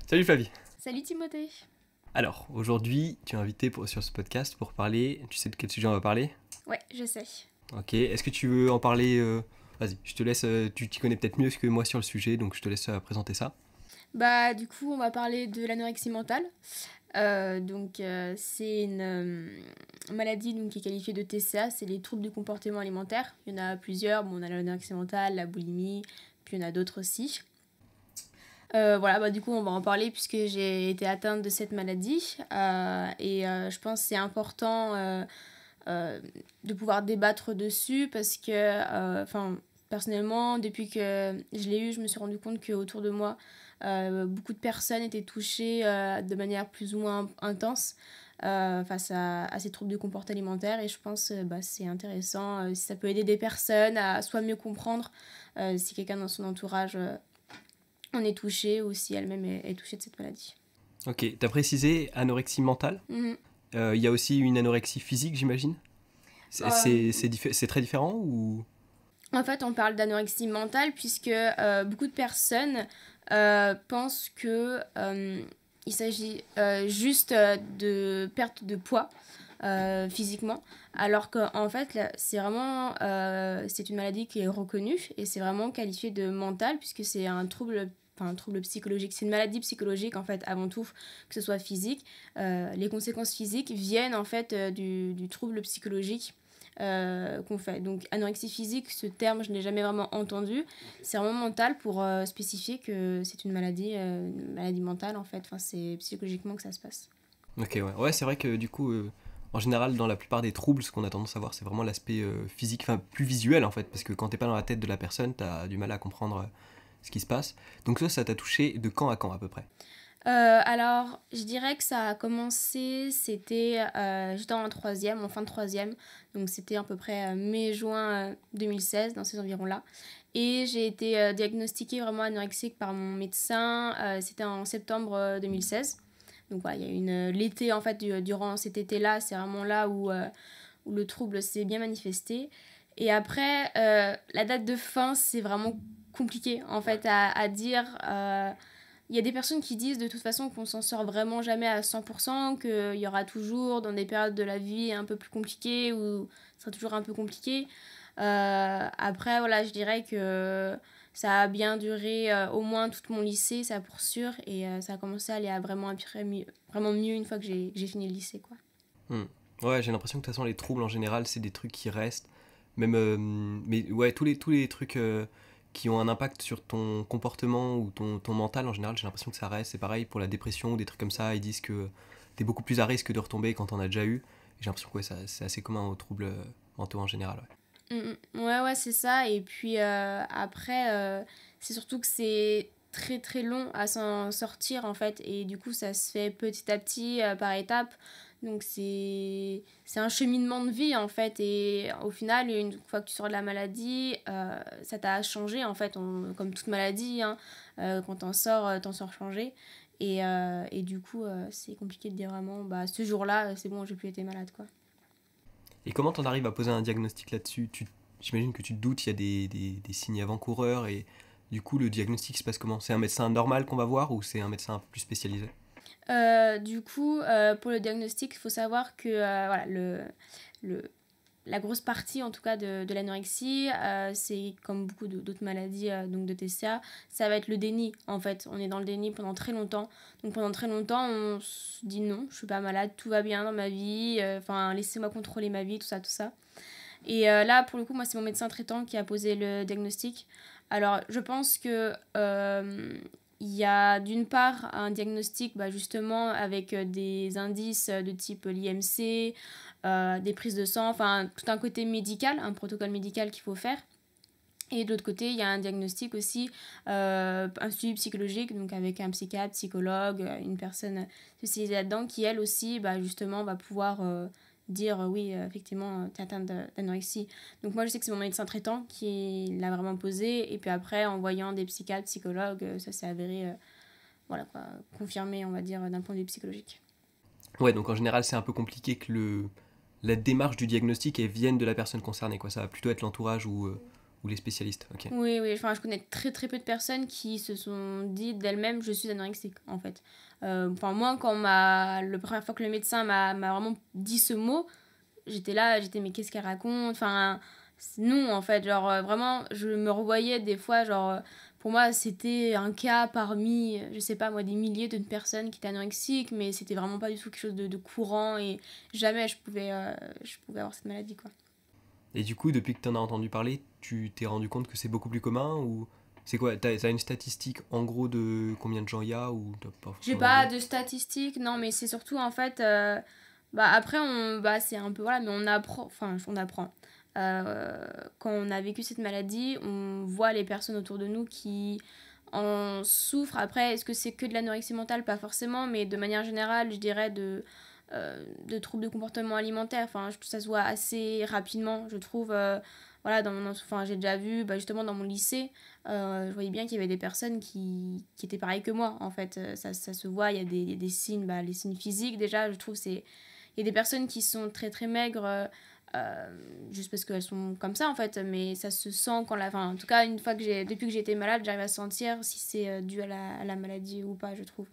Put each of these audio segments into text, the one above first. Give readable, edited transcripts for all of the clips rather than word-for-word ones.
Salut Flavie. Salut Timothée. Alors, aujourd'hui, tu es invité sur ce podcast pour parler. Tu sais de quel sujet on va parler? Ouais, je sais. Ok, est-ce que tu veux en parler Vas-y, je te laisse. Tu t'y connais peut-être mieux que moi sur le sujet, donc je te laisse présenter ça. Bah du coup on va parler de l'anorexie mentale. C'est une maladie donc, qui est qualifiée de TCA, c'est les troubles du comportement alimentaire. Il y en a plusieurs, bon, on a l'anorexie mentale, la boulimie, puis il y en a d'autres aussi. Du coup on va en parler puisque j'ai été atteinte de cette maladie je pense que c'est important de pouvoir débattre dessus parce que, personnellement, depuis que je l'ai eu, je me suis rendu compte qu'autour de moi, beaucoup de personnes étaient touchées de manière plus ou moins intense face à ces troubles du comportement alimentaire et je pense que c'est intéressant si ça peut aider des personnes à soit mieux comprendre si quelqu'un dans son entourage en est touché ou si elle-même est touchée de cette maladie. Ok, t'as précisé anorexie mentale. Mhm. Il y a aussi une anorexie physique, j'imagine. C'est très différent ou... En fait, on parle d'anorexie mentale puisque beaucoup de personnes pensent que il s'agit juste de perte de poids physiquement, alors qu'en fait, là, c'est une maladie qui est reconnue et c'est vraiment qualifié de mentale puisque c'est un trouble psychologique. C'est une maladie psychologique en fait avant tout, que ce soit physique. Les conséquences physiques viennent en fait du trouble psychologique qu'on fait. Donc anorexie physique, ce terme je ne l'ai jamais vraiment entendu. C'est vraiment mental pour spécifier que c'est une maladie mentale en fait. Enfin, c'est psychologiquement que ça se passe. Ok, ouais. Ouais, c'est vrai que du coup, en général, dans la plupart des troubles, ce qu'on a tendance à voir, c'est vraiment l'aspect physique, enfin plus visuel en fait, parce que quand t'es pas dans la tête de la personne, t'as du mal à comprendre ce qui se passe. Donc ça t'a touché de quand à quand à peu près? Alors, je dirais que ça a commencé, j'étais en fin de troisième, donc c'était à peu près mai-juin 2016, dans ces environs-là. Et j'ai été diagnostiquée vraiment anorexique par mon médecin, c'était en septembre 2016. Donc voilà, il y a l'été en fait, durant cet été-là, c'est vraiment là où le trouble s'est bien manifesté. Et après, la date de fin, c'est vraiment compliqué en fait à dire. Il y a des personnes qui disent de toute façon qu'on s'en sort vraiment jamais à 100%, qu'il y aura toujours dans des périodes de la vie un peu plus compliquées ou ce sera toujours un peu compliqué. Après, voilà, je dirais que ça a bien duré au moins tout mon lycée, ça pour sûr, et ça a commencé à aller à vraiment mieux une fois que j'ai fini le lycée, quoi. Hmm. Ouais, j'ai l'impression que de toute façon, les troubles en général, c'est des trucs qui restent. Même, mais ouais, tous les trucs qui ont un impact sur ton comportement ou ton mental en général, j'ai l'impression que ça reste. C'est pareil pour la dépression ou des trucs comme ça. Ils disent que t'es beaucoup plus à risque de retomber quand t'en as déjà eu. Et j'ai l'impression que ouais, c'est assez commun aux troubles mentaux en général. Ouais. Ouais, c'est ça. Et puis après, c'est surtout que c'est très très long à s'en sortir en fait. Et du coup, ça se fait petit à petit, par étapes. Donc c'est un cheminement de vie en fait. Et au final, une fois que tu sors de la maladie, ça t'a changé en fait. Comme toute maladie, hein, quand t'en sors changé. Et du coup, c'est compliqué de dire vraiment, bah ce jour-là, c'est bon, j'ai plus été malade quoi. Et comment t'en arrives à poser un diagnostic là-dessus? J'imagine que tu te doutes, il y a des signes avant-coureurs et du coup, le diagnostic se passe comment? C'est un médecin normal qu'on va voir ou c'est un médecin un peu plus spécialisé? Pour le diagnostic, il faut savoir que voilà, le, la grosse partie en tout cas de l'anorexie, c'est comme beaucoup d'autres maladies donc de TCA, ça va être le déni en fait. On est dans le déni pendant très longtemps. Donc pendant très longtemps, on se dit non, je suis pas malade, tout va bien dans ma vie, laissez-moi contrôler ma vie, tout ça, tout ça. Et là, pour le coup, moi, c'est mon médecin traitant qui a posé le diagnostic. Alors, je pense que il y a d'une part un diagnostic justement avec des indices de type l'IMC, des prises de sang, enfin tout un côté médical, un protocole médical qu'il faut faire. Et de l'autre côté, il y a un diagnostic aussi, un suivi psychologique, donc avec un psychiatre, psychologue, une personne spécialisée là-dedans, qui elle aussi, justement, va pouvoir dire oui, effectivement, tu es atteinte d'anorexie. Donc moi, je sais que c'est mon médecin traitant qui l'a vraiment posé. Et puis après, en voyant des psychiatres, psychologues, ça s'est avéré, voilà quoi, confirmé, on va dire, d'un point de vue psychologique. Ouais, donc en général, c'est un peu compliqué que la démarche du diagnostic elle vienne de la personne concernée, quoi. Ça va plutôt être l'entourage Ou les spécialistes, ok. Oui, oui, enfin, je connais très très peu de personnes qui se sont dit d'elles-mêmes je suis anorexique en fait. Enfin, moi, la première fois que le médecin m'a vraiment dit ce mot, j'étais là, mais qu'est-ce qu'elle raconte? Enfin, non en fait, genre vraiment, je me revoyais des fois, genre pour moi c'était un cas parmi, je sais pas moi, des milliers de personnes qui étaient anorexiques, mais c'était vraiment pas du tout quelque chose de courant et jamais je pouvais avoir cette maladie quoi. Et du coup, depuis que tu en as entendu parler, tu t'es rendu compte que c'est beaucoup plus commun ou c'est quoi? T'as une statistique en gros de combien de gens il y a ou t'as pas J'ai forcément pas idée? de statistiques, non, mais c'est surtout en fait. Bah après, c'est un peu. Voilà, mais on apprend. Enfin, on apprend. Quand on a vécu cette maladie, on voit les personnes autour de nous qui en souffrent. Après, est-ce que c'est que de l'anorexie mentale? Pas forcément, mais de manière générale, je dirais de troubles de comportement alimentaire. Enfin, ça se voit assez rapidement, je trouve. Voilà, enfin, j'ai déjà vu, bah, justement, dans mon lycée, je voyais bien qu'il y avait des personnes qui étaient pareilles que moi, en fait. Ça se voit, il y a des signes, bah, les signes physiques, déjà, je trouve, il y a des personnes qui sont très, très maigres, juste parce qu'elles sont comme ça, en fait, mais ça se sent enfin, en tout cas, depuis que j'ai été malade, j'arrive à sentir si c'est dû à la maladie ou pas, je trouve.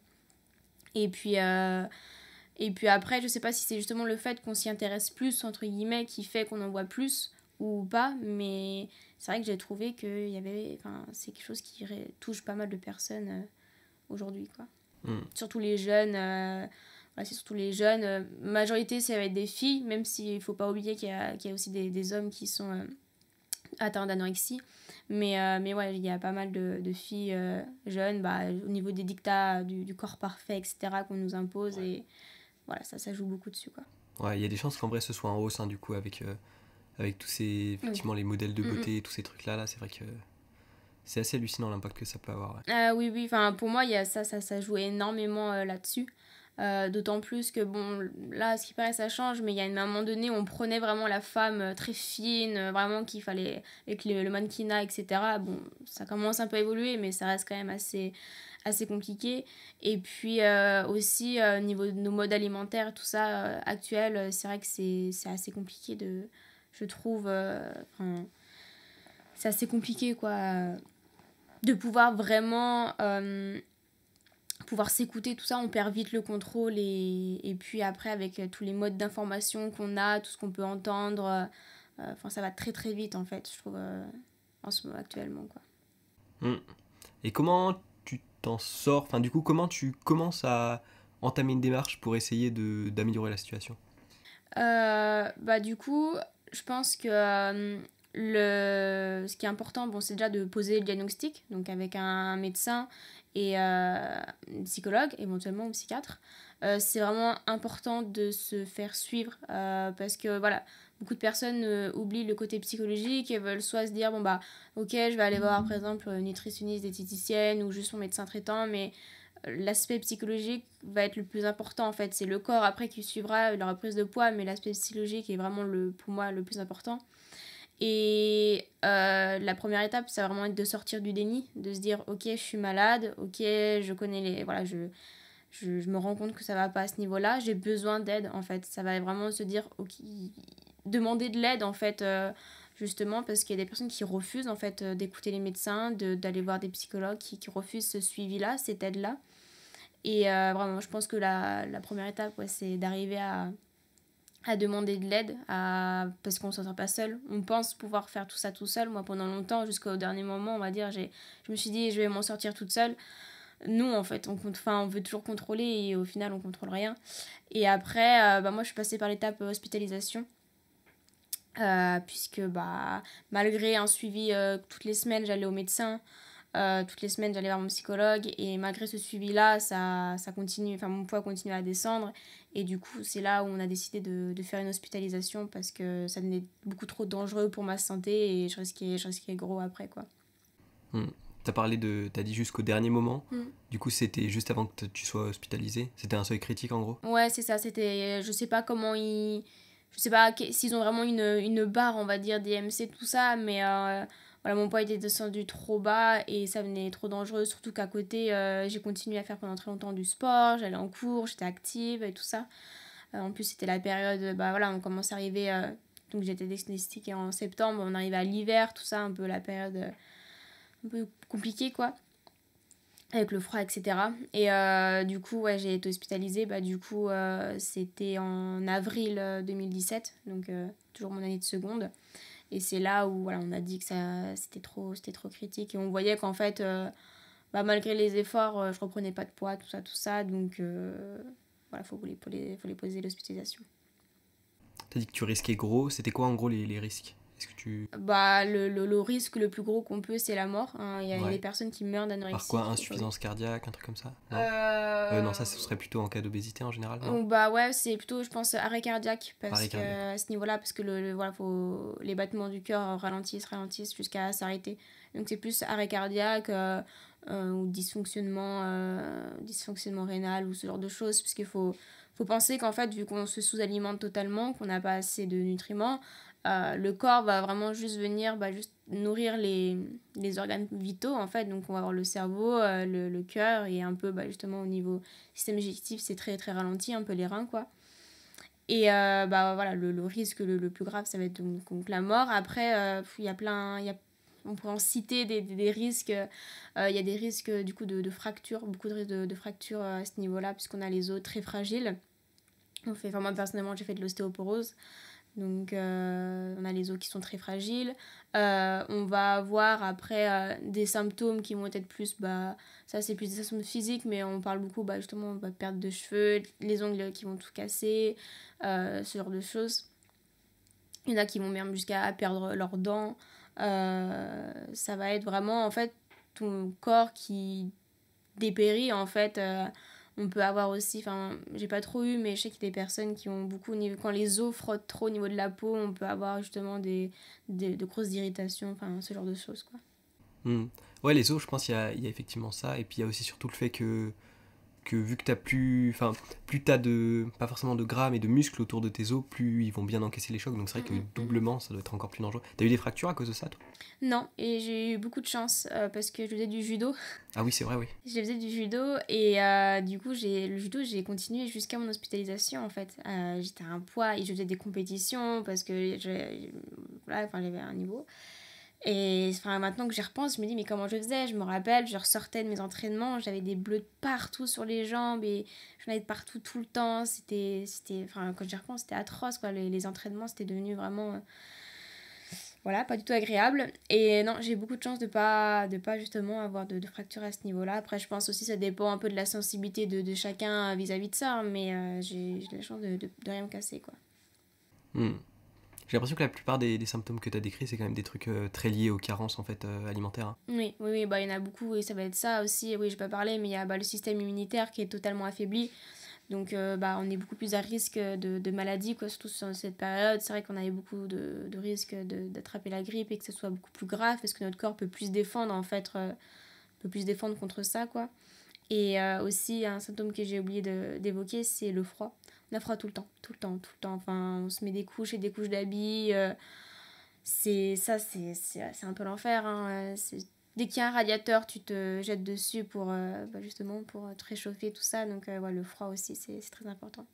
Et puis, après, je sais pas si c'est justement le fait qu'on s'y intéresse plus, entre guillemets, qui fait qu'on en voit plus ou pas, mais c'est vrai que j'ai trouvé que enfin, c'est quelque chose qui touche pas mal de personnes aujourd'hui, quoi. Hmm. Surtout les jeunes, voilà, c'est surtout les jeunes. Majorité, ça va être des filles, même s'il faut pas oublier qu'il y a aussi des hommes qui sont atteints d'anorexie. Mais ouais, il y a pas mal de filles jeunes, bah, au niveau des dictats du corps parfait, etc., qu'on nous impose, et voilà, ça joue beaucoup dessus, quoi. Ouais, il y a des chances qu'en vrai ce soit en hausse, hein, du coup, avec tous ces, Oui. effectivement, les modèles de Mm, mm. beauté, tous ces trucs-là, c'est vrai que c'est assez hallucinant l'impact que ça peut avoir. Ouais. Oui, oui, enfin, pour moi, il y a ça joue énormément là-dessus. D'autant plus que, bon, là, à ce qui paraît, ça change, mais il y a un moment donné où on prenait vraiment la femme très fine, vraiment qu'il fallait, avec le mannequinat, etc. Bon, ça commence un peu à évoluer, mais ça reste quand même assez compliqué. Et puis aussi, au niveau de nos modes alimentaires, tout ça, actuel, c'est vrai que c'est assez compliqué je trouve, enfin, c'est assez compliqué, quoi, de pouvoir vraiment pouvoir s'écouter, tout ça, on perd vite le contrôle et puis après avec tous les modes d'information qu'on a, tout ce qu'on peut entendre, enfin ça va très très vite en fait, je trouve, en ce moment actuellement quoi. Hmm. Et comment tu t'en sors, enfin du coup, comment tu commences à entamer une démarche pour essayer d'améliorer la situation? Bah du coup, je pense que ce qui est important, bon, c'est déjà de poser le diagnostic, donc avec un médecin et un psychologue, éventuellement ou psychiatre. C'est vraiment important de se faire suivre parce que voilà, beaucoup de personnes oublient le côté psychologique et veulent soit se dire, bon bah, ok, je vais aller voir par exemple une nutritionniste, diététicienne ou juste mon médecin traitant, mais l'aspect psychologique va être le plus important en fait. C'est le corps après qui suivra la reprise de poids, mais l'aspect psychologique est vraiment pour moi le plus important. Et la première étape, ça va vraiment être de sortir du déni, de se dire ok, je suis malade, ok, je connais voilà, je me rends compte que ça va pas à ce niveau-là, j'ai besoin d'aide en fait. Ça va vraiment se dire ok, demander de l'aide en fait. Justement parce qu'il y a des personnes qui refusent en fait d'écouter les médecins, d'aller voir des psychologues qui refusent ce suivi-là, cette aide-là. Et vraiment, je pense que la première étape, ouais, c'est d'arriver à demander de l'aide, parce qu'on ne s'en sort pas seul. On pense pouvoir faire tout ça tout seul. Moi, pendant longtemps, jusqu'au dernier moment, on va dire, je me suis dit, je vais m'en sortir toute seule. Nous, en fait, on veut toujours contrôler et au final, on contrôle rien. Et après, bah, moi, je suis passée par l'étape hospitalisation. Puisque bah, malgré un suivi toutes les semaines, j'allais au médecin. Toutes les semaines, j'allais voir mon psychologue et malgré ce suivi-là, ça continue, enfin mon poids continue à descendre et du coup, c'est là où on a décidé de faire une hospitalisation parce que ça devenait beaucoup trop dangereux pour ma santé et je risquais gros après quoi. Hmm. T'as dit jusqu'au dernier moment. Mm. Du coup, c'était juste avant que tu sois hospitalisé. C'était un seuil critique en gros. Ouais, c'est ça, je sais pas comment je sais pas s'ils ont vraiment une barre, on va dire, DMC, tout ça, mais voilà, mon poids était descendu trop bas et ça devenait trop dangereux, surtout qu'à côté, j'ai continué à faire pendant très longtemps du sport, j'allais en cours, j'étais active et tout ça. En plus, c'était la période, bah voilà, on commence à arriver Donc j'ai été diagnostiquée en septembre, on arrive à l'hiver, tout ça, un peu la période un peu compliquée quoi, avec le froid, etc. Et du coup, ouais, j'ai été hospitalisée, du coup, c'était en avril 2017, donc toujours mon année de seconde. Et c'est là où voilà, on a dit que c'était trop critique. Et on voyait qu'en fait, malgré les efforts, je reprenais pas de poids, tout ça. Donc voilà, faut les poser l'hospitalisation. T'as dit que tu risquais gros. C'était quoi en gros les risques? Est-ce que tu... Le risque le plus gros qu'on peut, c'est la mort. Hein. Il y a des personnes qui meurent d'anorexie. Par quoi? Insuffisance cardiaque, un truc comme ça? Non, ça ce serait plutôt en cas d'obésité en général, non? Ouais, c'est plutôt, je pense, arrêt cardiaque. À ce niveau-là, parce que voilà, les battements du cœur ralentissent jusqu'à s'arrêter. Donc c'est plus arrêt cardiaque ou dysfonctionnement rénal ou ce genre de choses. Parce qu'il faut penser qu'en fait, vu qu'on se sous-alimente totalement, qu'on n'a pas assez de nutriments, le corps va vraiment juste venir juste nourrir les organes vitaux en fait. Donc on va avoir le cerveau, le cœur et un peu justement au niveau système digestif c'est très très ralenti, un peu les reins quoi. Et voilà, le risque le plus grave ça va être donc la mort. Après il y a on pourrait en citer des risques. Il y a des risques du coup de fractures, beaucoup de risques de fractures à ce niveau là puisqu'on a les os très fragiles. Moi personnellement j'ai fait de l'ostéoporose. Donc on a les os qui sont très fragiles. On va avoir après des symptômes qui vont être plus, ça c'est plus des symptômes physiques, mais on parle beaucoup justement de perte de cheveux, les ongles qui vont tout casser, ce genre de choses. Il y en a qui vont même jusqu'à perdre leurs dents. Ça va être vraiment en fait ton corps qui dépérit en fait. On peut avoir aussi, j'ai pas trop eu, mais je sais qu'il y a des personnes qui ont beaucoup, quand les os frottent trop au niveau de la peau, on peut avoir justement de grosses irritations, ce genre de choses, quoi. Ouais, les os, je pense qu'il y a effectivement ça, et puis il y a aussi surtout le fait que vu que t'as plus t'as pas forcément de gras, mais de muscles autour de tes os, plus ils vont bien encaisser les chocs, donc c'est vrai que doublement, ça doit être encore plus dangereux. T'as eu des fractures à cause de ça, toi? Non, et j'ai eu beaucoup de chance parce que je faisais du judo. Ah oui, c'est vrai, oui. Je faisais du judo et du coup, le judo, j'ai continué jusqu'à mon hospitalisation en fait. J'étais à un poids et je faisais des compétitions parce que j'avais un niveau. Et maintenant que j'y repense, je me dis mais comment je faisais? Je me rappelle, je ressortais de mes entraînements, j'avais des bleus de partout sur les jambes et j'en avais de partout tout le temps. Quand j'y repense, c'était atroce quoi. Les entraînements, c'était devenu vraiment... Voilà, pas du tout agréable. Et non, j'ai beaucoup de chance de pas justement avoir de fractures à ce niveau-là. Après, je pense aussi que ça dépend un peu de la sensibilité de chacun vis-à-vis de ça. Mais j'ai la chance de rien me casser, quoi. J'ai l'impression que la plupart des symptômes que tu as décrits, c'est quand même des trucs très liés aux carences en fait, alimentaires. Hein. Oui, il y en a beaucoup et ça va être ça aussi. Oui, je vais pas parler, mais il y a le système immunitaire qui est totalement affaibli. Donc on est beaucoup plus à risque de maladies, quoi, surtout sur cette période. C'est vrai qu'on avait beaucoup de risques d'attraper la grippe et que ce soit beaucoup plus grave parce que notre corps peut plus se défendre en fait, peut plus se défendre contre ça, quoi. Et aussi un symptôme que j'ai oublié d'évoquer, c'est le froid. On a froid tout le temps. Enfin, on se met des couches et des couches d'habits. C'est un peu l'enfer. Hein. Dès qu'il y a un radiateur, tu te jettes dessus pour justement pour te réchauffer, tout ça. Donc le froid aussi, c'est très important.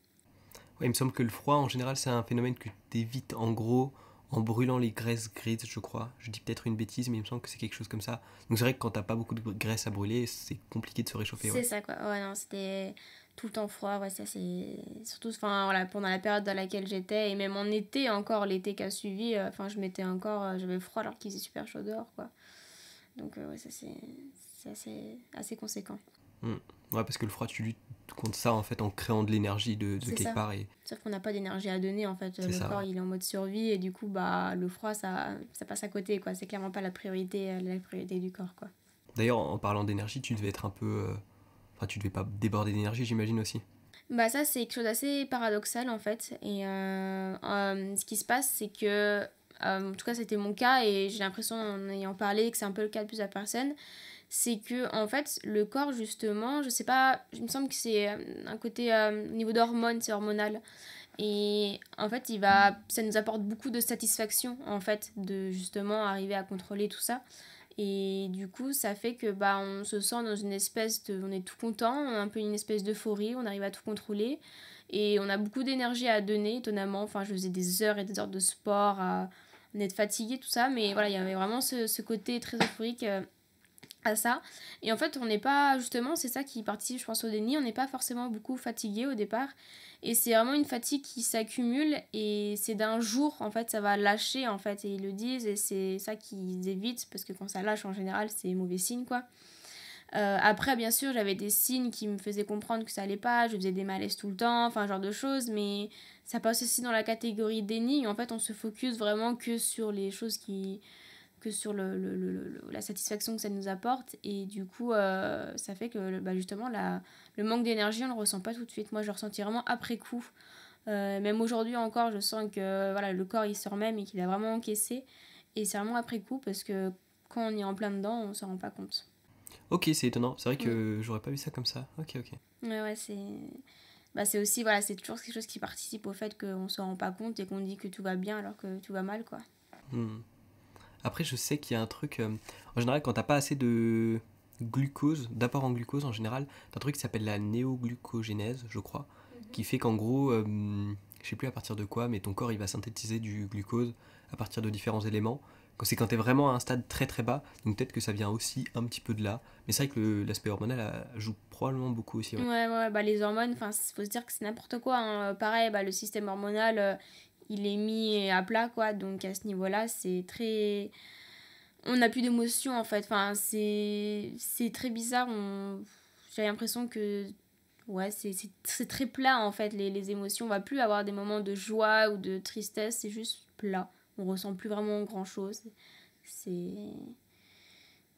Ouais, il me semble que le froid, en général, c'est un phénomène que tu évites en gros en brûlant les graisses grises, je crois. Je dis peut-être une bêtise, mais il me semble que c'est quelque chose comme ça. Donc c'est vrai que quand t'as pas beaucoup de graisse à brûler, c'est compliqué de se réchauffer. C'est ça, quoi. Ouais, non, c'était tout le temps froid. Ouais, ça, c'est... Surtout pendant la période dans laquelle j'étais, et même en été encore, l'été qui a suivi, je m'étais encore... j'avais froid alors qu'il faisait super chaud dehors, quoi. Donc ouais, ça, c'est assez conséquent. Ouais, parce que le froid, tu luttes contre ça en fait en créant de l'énergie de quelque part. Sauf qu'on n'a pas d'énergie à donner en fait. Le corps il est en mode survie et du coup le froid ça passe à côté quoi. C'est clairement pas la priorité du corps quoi. D'ailleurs en parlant d'énergie, tu devais être un peu... tu devais pas déborder d'énergie j'imagine aussi. Ça c'est quelque chose d'assez paradoxal en fait. Et ce qui se passe c'est que... en tout cas c'était mon cas et j'ai l'impression en ayant parlé que c'est un peu le cas de plusieurs personnes. C'est que en fait le corps justement, je sais pas, il me semble que c'est un côté au niveau d'hormones, c'est hormonal et en fait ça nous apporte beaucoup de satisfaction en fait de justement arriver à contrôler tout ça Et du coup, ça fait que bah, on se sent dans une espèce de... On est tout content, on a un peu une espèce d'euphorie, on arrive à tout contrôler. Et on a beaucoup d'énergie à donner, étonnamment. Enfin, je faisais des heures et des heures de sport, on est fatigué, tout ça. Mais voilà, il y avait vraiment ce côté très euphorique à ça. Et en fait, on n'est pas, justement, c'est ça qui participe, je pense, au déni, on n'est pas forcément beaucoup fatigué au départ. Et c'est vraiment une fatigue qui s'accumule et c'est d'un jour, en fait, ça va lâcher, en fait, et ils le disent, et c'est ça qu'ils évitent, parce que quand ça lâche, en général, c'est mauvais signe, quoi. Après, bien sûr, j'avais des signes qui me faisaient comprendre que ça allait pas, je faisais des malaises tout le temps, enfin, genre de choses, mais ça passe aussi dans la catégorie déni. En fait, on se focus vraiment que sur les choses que sur la satisfaction que ça nous apporte. Et du coup, ça fait que bah, justement, le manque d'énergie, on ne le ressent pas tout de suite. Moi, je le ressentis vraiment après coup. Même aujourd'hui encore, je sens que voilà, le corps, il se remet, mais qu'il a vraiment encaissé. Et c'est vraiment après coup, parce que quand on est en plein dedans, on ne s'en rend pas compte. Ok, c'est étonnant. C'est vrai Mm. que j'aurais pas vu ça comme ça. Ok, ok. Ouais, c'est... Bah, c'est aussi, voilà, c'est toujours quelque chose qui participe au fait qu'on ne se rend pas compte et qu'on dit que tout va bien alors que tout va mal, quoi. Hmm. Après, je sais qu'il y a un truc. En général, quand t'as pas assez de glucose, d'apport en glucose en général, t'as un truc qui s'appelle la néoglucogénèse, je crois, qui fait qu'en gros, je sais plus à partir de quoi, mais ton corps il va synthétiser du glucose à partir de différents éléments. C'est quand t'es vraiment à un stade très très bas, donc peut-être que ça vient aussi un petit peu de là. Mais c'est vrai que l'aspect hormonal joue probablement beaucoup aussi. Ouais. Ouais, bah les hormones, enfin, faut se dire que c'est n'importe quoi, hein. Pareil, bah, le système hormonal, il est mis à plat, quoi. Donc à ce niveau-là, c'est très... On n'a plus d'émotions, en fait. Enfin, c'est très bizarre. J'ai l'impression que... Ouais, c'est très plat, en fait, les émotions. On va plus avoir des moments de joie ou de tristesse. C'est juste plat. On ressent plus vraiment grand-chose. C'est...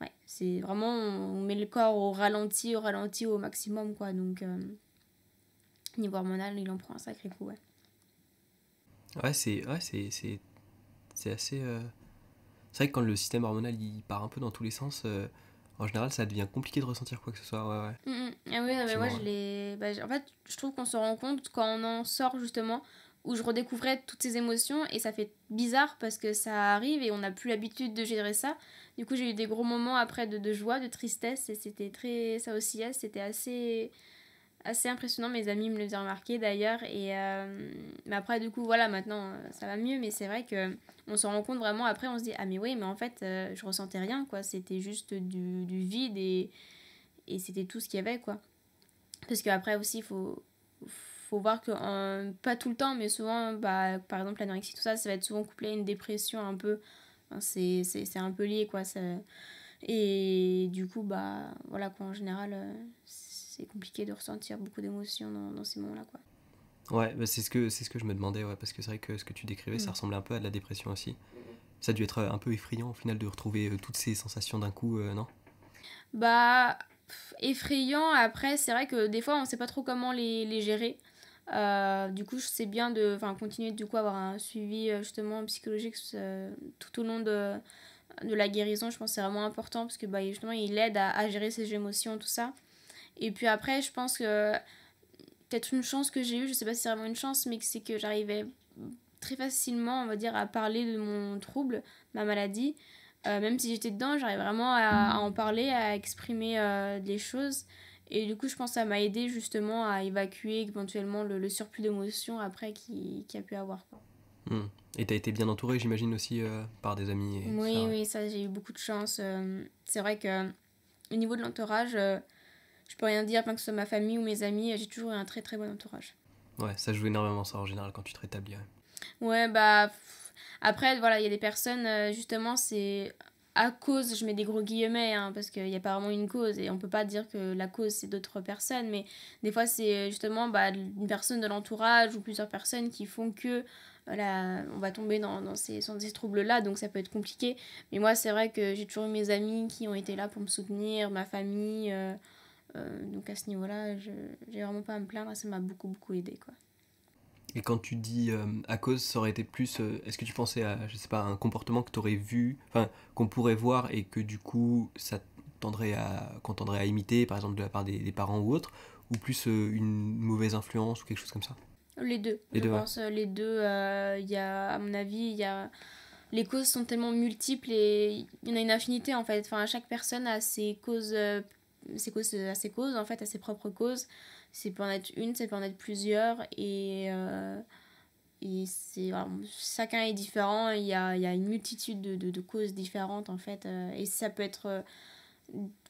Ouais, c'est vraiment... On met le corps au ralenti au maximum, quoi. Donc... niveau hormonal, il en prend un sacré coup, ouais. C'est assez. C'est vrai que quand le système hormonal il part un peu dans tous les sens, en général ça devient compliqué de ressentir quoi que ce soit. Ouais, ouais. Ah oui, non, mais moi, Effectivement, je ouais. l'ai... Bah, en fait, je trouve qu'on se rend compte quand on en sort, justement, où je redécouvrais toutes ces émotions, et ça fait bizarre parce que ça arrive et on n'a plus l'habitude de gérer ça. Du coup, j'ai eu des gros moments après de joie, de tristesse, et c'était très... Ça oscillait, c'était assez impressionnant. Mes amis me le faisaient remarquer d'ailleurs. Mais après, du coup, voilà, maintenant, ça va mieux. Mais c'est vrai que on se rend compte vraiment. Après, on se dit, ah, mais oui, mais en fait, je ressentais rien, quoi. C'était juste du vide et c'était tout ce qu'il y avait, quoi. Parce qu'après aussi, faut voir que, pas tout le temps, mais souvent, bah, par exemple, l'anorexie, tout ça, ça va être souvent couplé à une dépression un peu. Enfin, c'est un peu lié, quoi. Et du coup, bah, voilà, quoi, en général, c'est compliqué de ressentir beaucoup d'émotions dans ces moments-là, quoi. Ouais, bah, c'est ce que je me demandais, ouais, parce que c'est vrai que ce que tu décrivais, ça ressemblait un peu à de la dépression aussi. Ça a dû être un peu effrayant au final de retrouver toutes ces sensations d'un coup, non? Bah, effrayant, après, c'est vrai que des fois, on sait pas trop comment les gérer. Du coup, c'est bien de continuer du coup à avoir un suivi justement psychologique tout au long de la guérison. Je pense que c'est vraiment important parce que bah, justement, il aide à gérer ses émotions, tout ça. Et puis après, je pense que peut-être une chance que j'ai eue, je sais pas si c'est vraiment une chance, mais c'est que j'arrivais très facilement, on va dire, à parler de mon trouble, ma maladie. Même si j'étais dedans, j'arrivais vraiment à en parler, à exprimer des choses. Et du coup, je pense que ça m'a aidé justement à évacuer éventuellement le surplus d'émotions après qu'il y a pu avoir, quoi. Hmm. Et t'as été bien entouré, j'imagine aussi par des amis et tout Oui, ça, ouais. oui, ça, j'ai eu beaucoup de chance. C'est vrai que au niveau de l'entourage, je peux rien dire, pas que ce soit ma famille ou mes amis, j'ai toujours eu un très très bon entourage. Ouais, ça joue énormément ça en général quand tu te rétablis. Ouais. Ouais, bah. Après, voilà, il y a des personnes, justement, c'est à cause, je mets des gros guillemets, hein, parce qu'il n'y a pas vraiment une cause, et on peut pas dire que la cause c'est d'autres personnes, mais des fois c'est justement bah, une personne de l'entourage ou plusieurs personnes qui font que voilà, on va tomber dans ces troubles-là, donc ça peut être compliqué. Mais moi, c'est vrai que j'ai toujours eu mes amis qui ont été là pour me soutenir, ma famille, donc à ce niveau-là, j'ai vraiment pas à me plaindre, ça m'a beaucoup, beaucoup aidé, quoi. Et quand tu dis à cause, ça aurait été plus. Est-ce que tu pensais à, je sais pas, un comportement que tu aurais vu, enfin, qu'on pourrait voir et que du coup, qu'on tendrait à imiter, par exemple de la part des parents ou autres, ou plus une mauvaise influence ou quelque chose comme ça? Les deux, Les je deux, ouais. pense. Les deux, il y a, à mon avis, il y a... les causes sont tellement multiples et il y en a une infinité en fait. Enfin, chaque personne a ses causes en fait, a ses propres causes. C'est peut en être une, ça peut en être plusieurs et c'est, voilà, chacun est différent. Il y a une multitude de causes différentes en fait et ça peut être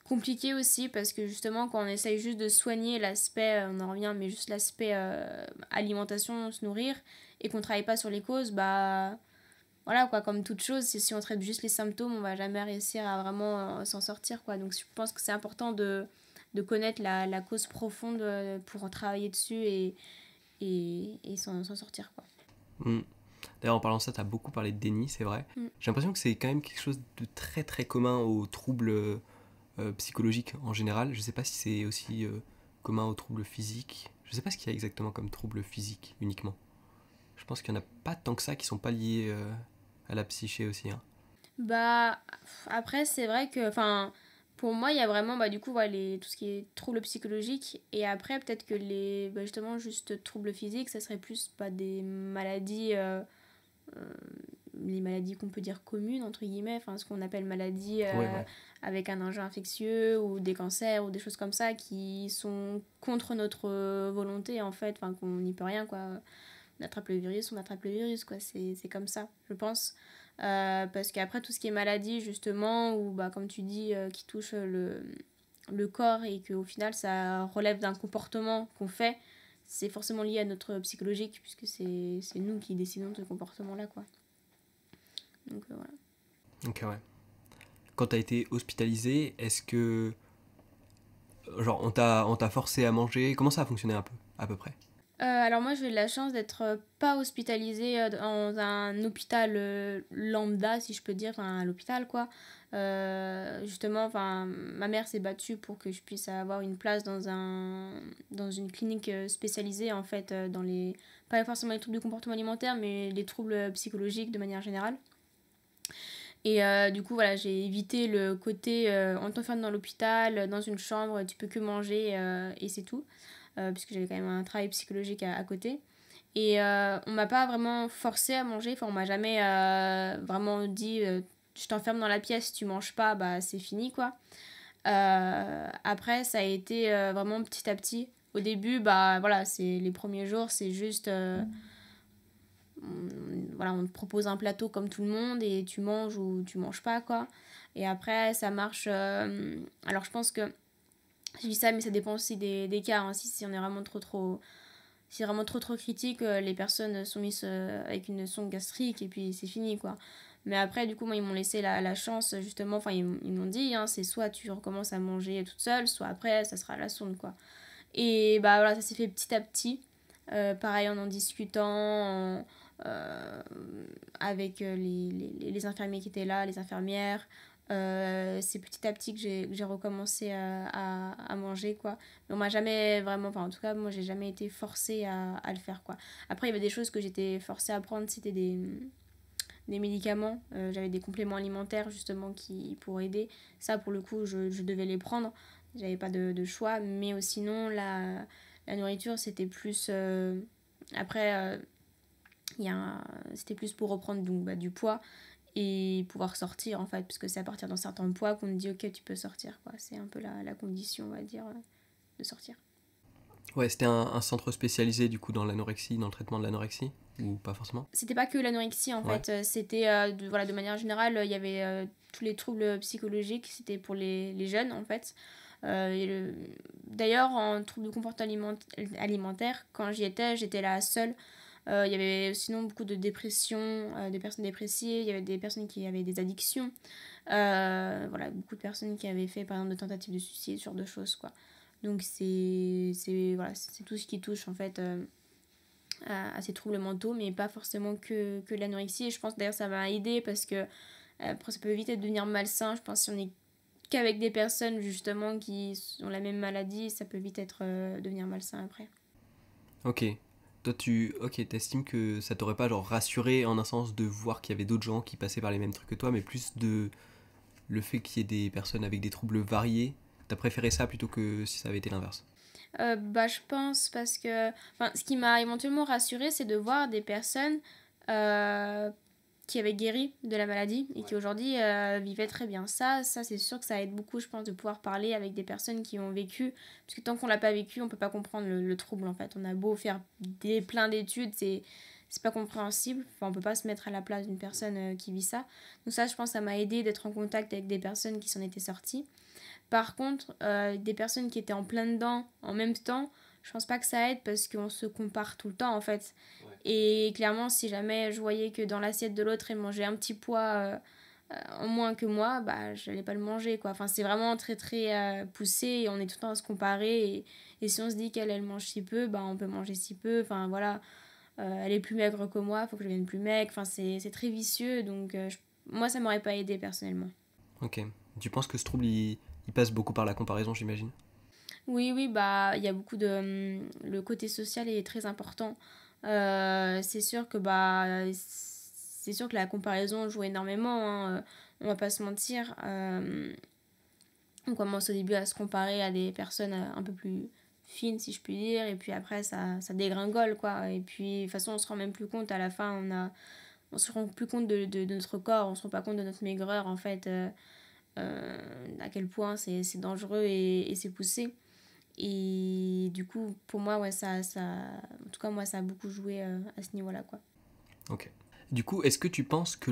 compliqué aussi parce que justement quand on essaye juste de soigner l'aspect, on en revient, mais juste l'aspect alimentation, se nourrir et qu'on travaille pas sur les causes, bah voilà quoi, comme toute chose, si on traite juste les symptômes, on va jamais réussir à vraiment s'en sortir quoi. Donc je pense que c'est important de connaître la cause profonde pour travailler dessus et s'en sortir quoi. Mm. D'ailleurs, en parlant de ça, tu as beaucoup parlé de déni, c'est vrai. Mm. J'ai l'impression que c'est quand même quelque chose de très très commun aux troubles psychologiques en général. Je sais pas si c'est aussi commun aux troubles physiques. Je sais pas ce qu'il y a exactement comme troubles physiques uniquement. Je pense qu'il y en a pas tant que ça qui sont pas liés à la psyché aussi. Hein. Bah, après, c'est vrai que, enfin, pour moi, il y a vraiment, bah, du coup, voilà, tout ce qui est troubles psychologiques. Et après, peut-être que bah, justement, juste troubles physiques, ça serait plus pas des maladies, euh, les maladies qu'on peut dire communes, entre guillemets, enfin, ce qu'on appelle maladies Ouais, ouais. avec un enjeu infectieux ou des cancers ou des choses comme ça qui sont contre notre volonté, en fait, enfin, qu'on n'y peut rien, quoi. On attrape le virus, on attrape le virus, quoi. C'est comme ça, je pense. Parce qu'après, tout ce qui est maladie, justement, ou bah, comme tu dis, qui touche le corps et qu'au final, ça relève d'un comportement qu'on fait, c'est forcément lié à notre psychologique, puisque c'est nous qui décidons de ce comportement-là, quoi. Donc voilà. Ok, ouais. Quand t'as été hospitalisé, est-ce que. Genre, on t'a forcé à manger? Comment ça a fonctionné un peu, à peu près? Alors moi j'ai eu la chance d'être pas hospitalisée dans un hôpital lambda si je peux dire, enfin à l'hôpital quoi. Justement, enfin ma mère s'est battue pour que je puisse avoir une place dans une clinique spécialisée en fait dans les pas forcément les troubles du comportement alimentaire mais les troubles psychologiques de manière générale. Et du coup voilà j'ai évité le côté on t'enferme dans l'hôpital dans une chambre tu peux que manger et c'est tout puisque j'avais quand même un travail psychologique à côté. Et on m'a pas vraiment forcé à manger, enfin on m'a jamais vraiment dit je t'enferme dans la pièce, tu manges pas, bah c'est fini quoi. Après ça a été vraiment petit à petit. Au début, bah voilà, c'est les premiers jours, c'est juste voilà, on te propose un plateau comme tout le monde et tu manges ou tu manges pas quoi. Et après ça marche alors je pense que je dis ça mais ça dépend aussi des cas hein. Si on est vraiment trop si c'est vraiment trop critique, les personnes sont mises avec une sonde gastrique et puis c'est fini quoi. Mais après, du coup, moi, ils m'ont laissé la chance, justement, enfin, ils m'ont dit, hein, c'est soit tu recommences à manger toute seule, soit après, ça sera la sonde, quoi. Et bah voilà, ça s'est fait petit à petit. Pareil, en discutant euh, avec les infirmiers qui étaient là, les infirmières. C'est petit à petit que j'ai recommencé à manger quoi. Mais on m'a jamais vraiment, enfin en tout cas moi j'ai jamais été forcée à le faire quoi. Après il y avait des choses que j'étais forcée à prendre, c'était des médicaments, j'avais des compléments alimentaires justement qui pour aider. Ça pour le coup je devais les prendre, j'avais pas de choix. Mais sinon la nourriture c'était plus après c'était plus pour reprendre donc bah, du poids et pouvoir sortir en fait, parce que c'est à partir d'un certain poids qu'on te dit ok tu peux sortir quoi. C'est un peu la condition on va dire de sortir. Ouais, c'était un centre spécialisé du coup dans l'anorexie, dans le traitement de l'anorexie? Ou pas forcément? C'était pas que l'anorexie en Ouais. fait, c'était voilà, de manière générale il y avait tous les troubles psychologiques, c'était pour les jeunes en fait. D'ailleurs en troubles de comportement alimentaire quand j'y étais j'étais la seule. Il y avait sinon beaucoup de dépression, des personnes dépressives, il y avait des personnes qui avaient des addictions, voilà, beaucoup de personnes qui avaient fait par exemple des tentatives de suicide, ce genre de choses quoi. Donc voilà, c'est tout ce qui touche en fait à ces troubles mentaux, mais pas forcément que l'anorexie. Et je pense d'ailleurs ça m'a aidé parce que après ça peut vite devenir malsain. Je pense si on est qu'avec des personnes justement qui ont la même maladie, ça peut vite devenir malsain après. Ok. Toi, t'estimes que ça t'aurait pas genre rassuré en un sens de voir qu'il y avait d'autres gens qui passaient par les mêmes trucs que toi, mais plus de le fait qu'il y ait des personnes avec des troubles variés. T'as préféré ça plutôt que si ça avait été l'inverse? Bah, je pense parce que ce qui m'a éventuellement rassurée, c'est de voir des personnes euh, qui avait guéri de la maladie et qui aujourd'hui vivait très bien. Ça c'est sûr que ça aide beaucoup, je pense, de pouvoir parler avec des personnes qui ont vécu, parce que tant qu'on l'a pas vécu, on peut pas comprendre le trouble, en fait. On a beau faire plein d'études, c'est pas compréhensible, enfin, on peut pas se mettre à la place d'une personne qui vit ça. Donc ça, je pense, ça m'a aidé d'être en contact avec des personnes qui s'en étaient sorties. Par contre, des personnes qui étaient en plein dedans en même temps, je pense pas que ça aide parce qu'on se compare tout le temps, en fait. Ouais. Et clairement, si jamais je voyais que dans l'assiette de l'autre, elle mangeait un petit pois en moins que moi, bah, j'allais pas le manger, quoi. Enfin, c'est vraiment très, très poussé et on est tout le temps à se comparer. Et si on se dit qu'elle, elle mange si peu, bah, on peut manger si peu. Enfin, voilà. Elle est plus maigre que moi, faut que je devienne plus maigre. Enfin, c'est très vicieux, donc moi, ça m'aurait pas aidé personnellement. Ok. Tu penses que ce trouble, il passe beaucoup par la comparaison, j'imagine? Oui, oui, bah, il y a beaucoup de... Le côté social est très important. C'est sûr que, bah, c'est sûr que la comparaison joue énormément, hein, on va pas se mentir. On commence au début à se comparer à des personnes un peu plus fines, si je puis dire, et puis après, ça dégringole, quoi. Et puis, de toute façon, on se rend même plus compte, à la fin, on se rend plus compte de notre corps, on se rend pas compte de notre maigreur, en fait, à quel point c'est dangereux et c'est poussé. Et du coup, pour moi, ouais, en tout cas, moi, ça a beaucoup joué à ce niveau-là, quoi. Ok. Du coup, est-ce que tu penses que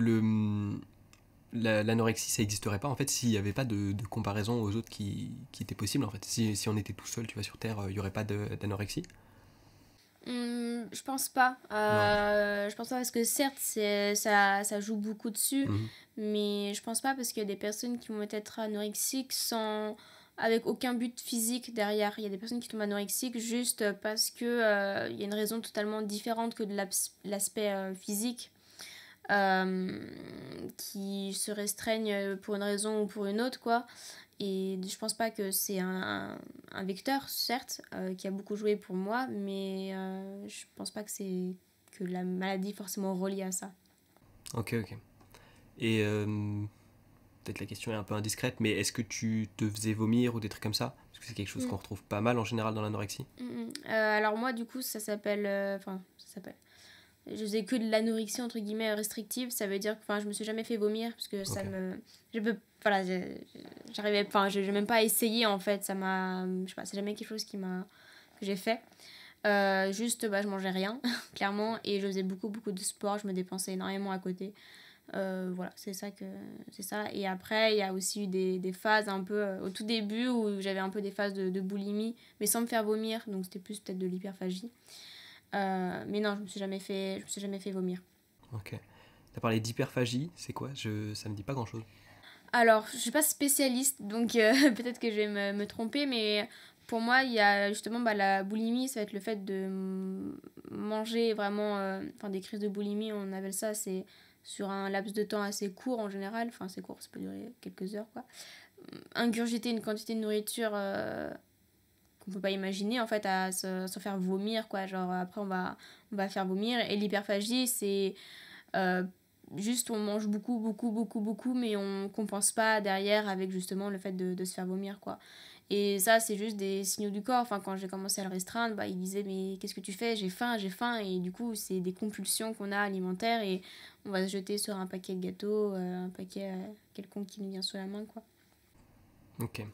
l'anorexie, ça n'existerait pas, en fait, s'il n'y avait pas de comparaison aux autres qui était possible, en fait? Si on était tout seul, tu vois, sur Terre, il n'y aurait pas d'anorexie? Je pense pas. Ouais. Je pense pas parce que certes, ça joue beaucoup dessus, mais je pense pas parce qu'il y a des personnes qui vont être anorexiques avec aucun but physique derrière. Il y a des personnes qui tombent anorexiques juste parce que il y a une raison totalement différente que de l'aspect physique. Qui se restreignent pour une raison ou pour une autre, quoi. Et je pense pas que c'est un vecteur, certes, qui a beaucoup joué pour moi, mais je pense pas que la maladie est forcément reliée à ça. Ok, ok. Et peut-être la question est un peu indiscrète, mais est-ce que tu te faisais vomir ou des trucs comme ça? Parce que c'est quelque chose qu'on retrouve pas mal en général dans l'anorexie. Alors moi, du coup, ça s'appelle... ça s'appelle... Je faisais que de l'anorexie, entre guillemets, restrictive. Ça veut dire que je me suis jamais fait vomir, parce que ça me... Je peux... Voilà, j'arrivais... Enfin, je n'ai même pas essayé, en fait. Ça m'a... Je sais pas, c'est jamais quelque chose que j'ai fait. Juste, bah, je mangeais rien, clairement, et je faisais beaucoup, beaucoup de sport. Je me dépensais énormément à côté. Voilà, c'est ça. Et après, il y a aussi eu des phases un peu... au tout début, où j'avais un peu des phases de boulimie, mais sans me faire vomir. Donc, c'était plus peut-être de l'hyperphagie. Mais non, je me suis jamais fait vomir. Ok. T'as parlé d'hyperphagie, c'est quoi? Ça me dit pas grand-chose. Alors, je suis pas spécialiste, donc peut-être que je vais me tromper, mais pour moi, il y a justement la boulimie, ça va être le fait de manger vraiment, des crises de boulimie, on appelle ça, c'est sur un laps de temps assez court en général, enfin c'est court, ça peut durer quelques heures, quoi. Ingurgiter une quantité de nourriture qu'on peut pas imaginer, en fait, à se faire vomir, quoi. Genre, après, on va faire vomir. Et l'hyperphagie, c'est euh, juste, on mange beaucoup, beaucoup, beaucoup, beaucoup, mais on compense pas derrière avec justement le fait de se faire vomir, quoi. Et ça, c'est juste des signaux du corps. Enfin, quand j'ai commencé à le restreindre, bah, il disait, mais qu'est-ce que tu fais? J'ai faim, j'ai faim. Et du coup, c'est des compulsions qu'on a alimentaires et on va se jeter sur un paquet de gâteaux, un paquet quelconque qui nous vient sous la main, quoi. Ok.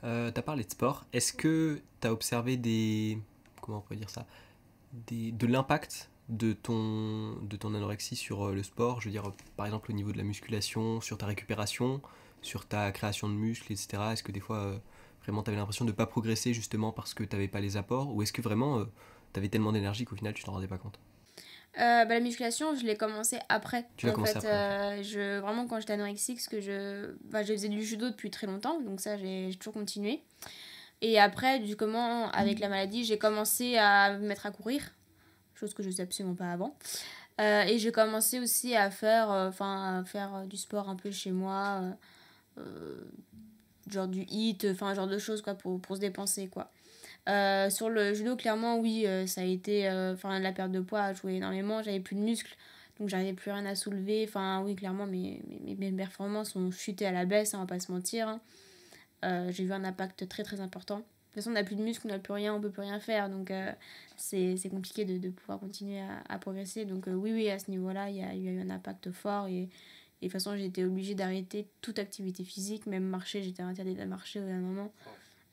T'as parlé de sport. Est-ce que t'as observé comment on pourrait dire ça? De l'impact de ton anorexie sur le sport? Je veux dire, par exemple, au niveau de la musculation, sur ta récupération, sur ta création de muscles, etc. Est-ce que des fois, vraiment, t'avais l'impression de ne pas progresser justement parce que t'avais pas les apports? Ou est-ce que vraiment, t'avais tellement d'énergie qu'au final, tu t'en rendais pas compte? La musculation, je l'ai commencé après. Tu l'as En commencé fait, après, ok. vraiment, quand j'étais anorexique, je faisais du judo depuis très longtemps, donc ça, j'ai toujours continué. Et après, avec la maladie, j'ai commencé à me mettre à courir, chose que je faisais absolument pas avant. Et j'ai commencé aussi à faire du sport un peu chez moi, euh, genre du hit, enfin, genre de choses, quoi, pour se dépenser, quoi. Sur le judo, clairement, oui, ça a été. La perte de poids a joué énormément. J'avais plus de muscles, donc j'arrivais plus rien à soulever. Enfin, oui, clairement, mes performances ont chuté à la baisse, hein, on va pas se mentir, hein. J'ai eu un impact très très important. toute façon, on n'a plus de muscles, on n'a plus rien, on peut plus rien faire. Donc, c'est compliqué de pouvoir continuer à progresser. Donc, oui, à ce niveau-là, il y a eu un impact fort. Et de toute façon, j'ai été obligée d'arrêter toute activité physique. Même marcher, j'étais interdite de marcher à un moment.